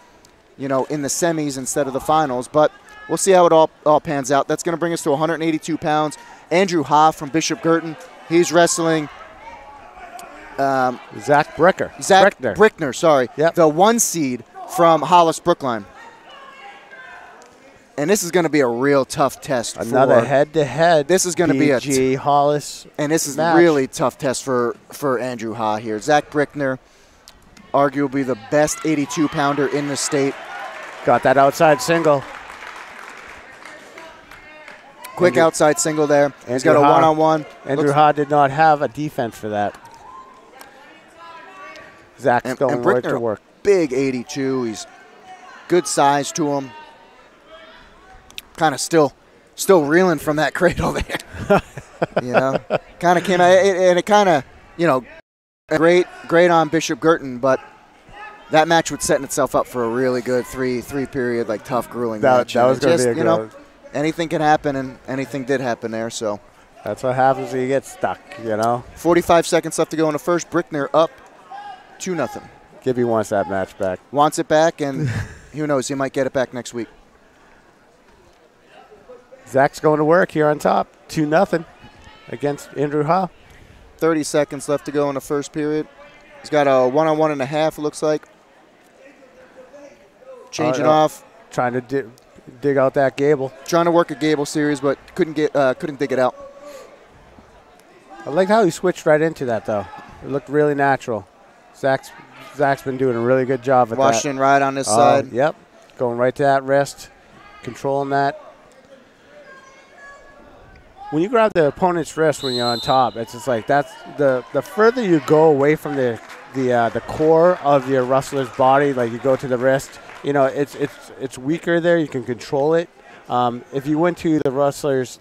Speaker 4: in the semis instead of the finals. But we'll see how it all pans out. That's going to bring us to 182 pounds. Andrew Ha from Bishop Girton. He's wrestling
Speaker 3: Zach Brickner.
Speaker 4: Brickner, sorry.
Speaker 3: Yep.
Speaker 4: The 1 seed from Hollis Brookline. And this is going to be a real tough test.
Speaker 3: Another head-to-head.
Speaker 4: This is going to be a
Speaker 3: BG Hollis.
Speaker 4: And this is
Speaker 3: match.
Speaker 4: really tough test for Andrew Ha here. Zach Brickner, arguably the best 82-pounder in the state.
Speaker 3: Got that outside single.
Speaker 4: Quick outside single there. He's got a one-on-one.
Speaker 3: Andrew Ha did not have a defense for that. Zach's going right to work.
Speaker 4: Big 82. He's good size to him. Kind of still reeling from that cradle there. Kind of came out, and it kind of, great on Bishop Girton, but that match would set itself up for a really good three period, like tough, grueling match.
Speaker 3: That was going to be a good
Speaker 4: anything can happen, and anything did happen there. So
Speaker 3: that's what happens when you get stuck,
Speaker 4: 45 seconds left to go in the first. Brickner up 2-0.
Speaker 3: Gibby wants that match back.
Speaker 4: Wants it back, and who knows, he might get it back next week.
Speaker 3: Zach's going to work here on top, 2-0 against Andrew Ha.
Speaker 4: 30 seconds left to go in the first period. He's got a one-on-one and a half, it looks like. Changing off.
Speaker 3: Trying to dig out that gable.
Speaker 4: Trying to work a gable series, but couldn't dig it out.
Speaker 3: I like how he switched right into that, though. It looked really natural. Zach's been doing a really good job at that.
Speaker 4: Washington right on this side.
Speaker 3: Yep. Going right to that wrist, controlling that. When you grab the opponent's wrist when you're on top, it's just like that's the further you go away from the core of your wrestler's body, like you go to the wrist, it's weaker there. You can control it. If you went to the wrestler's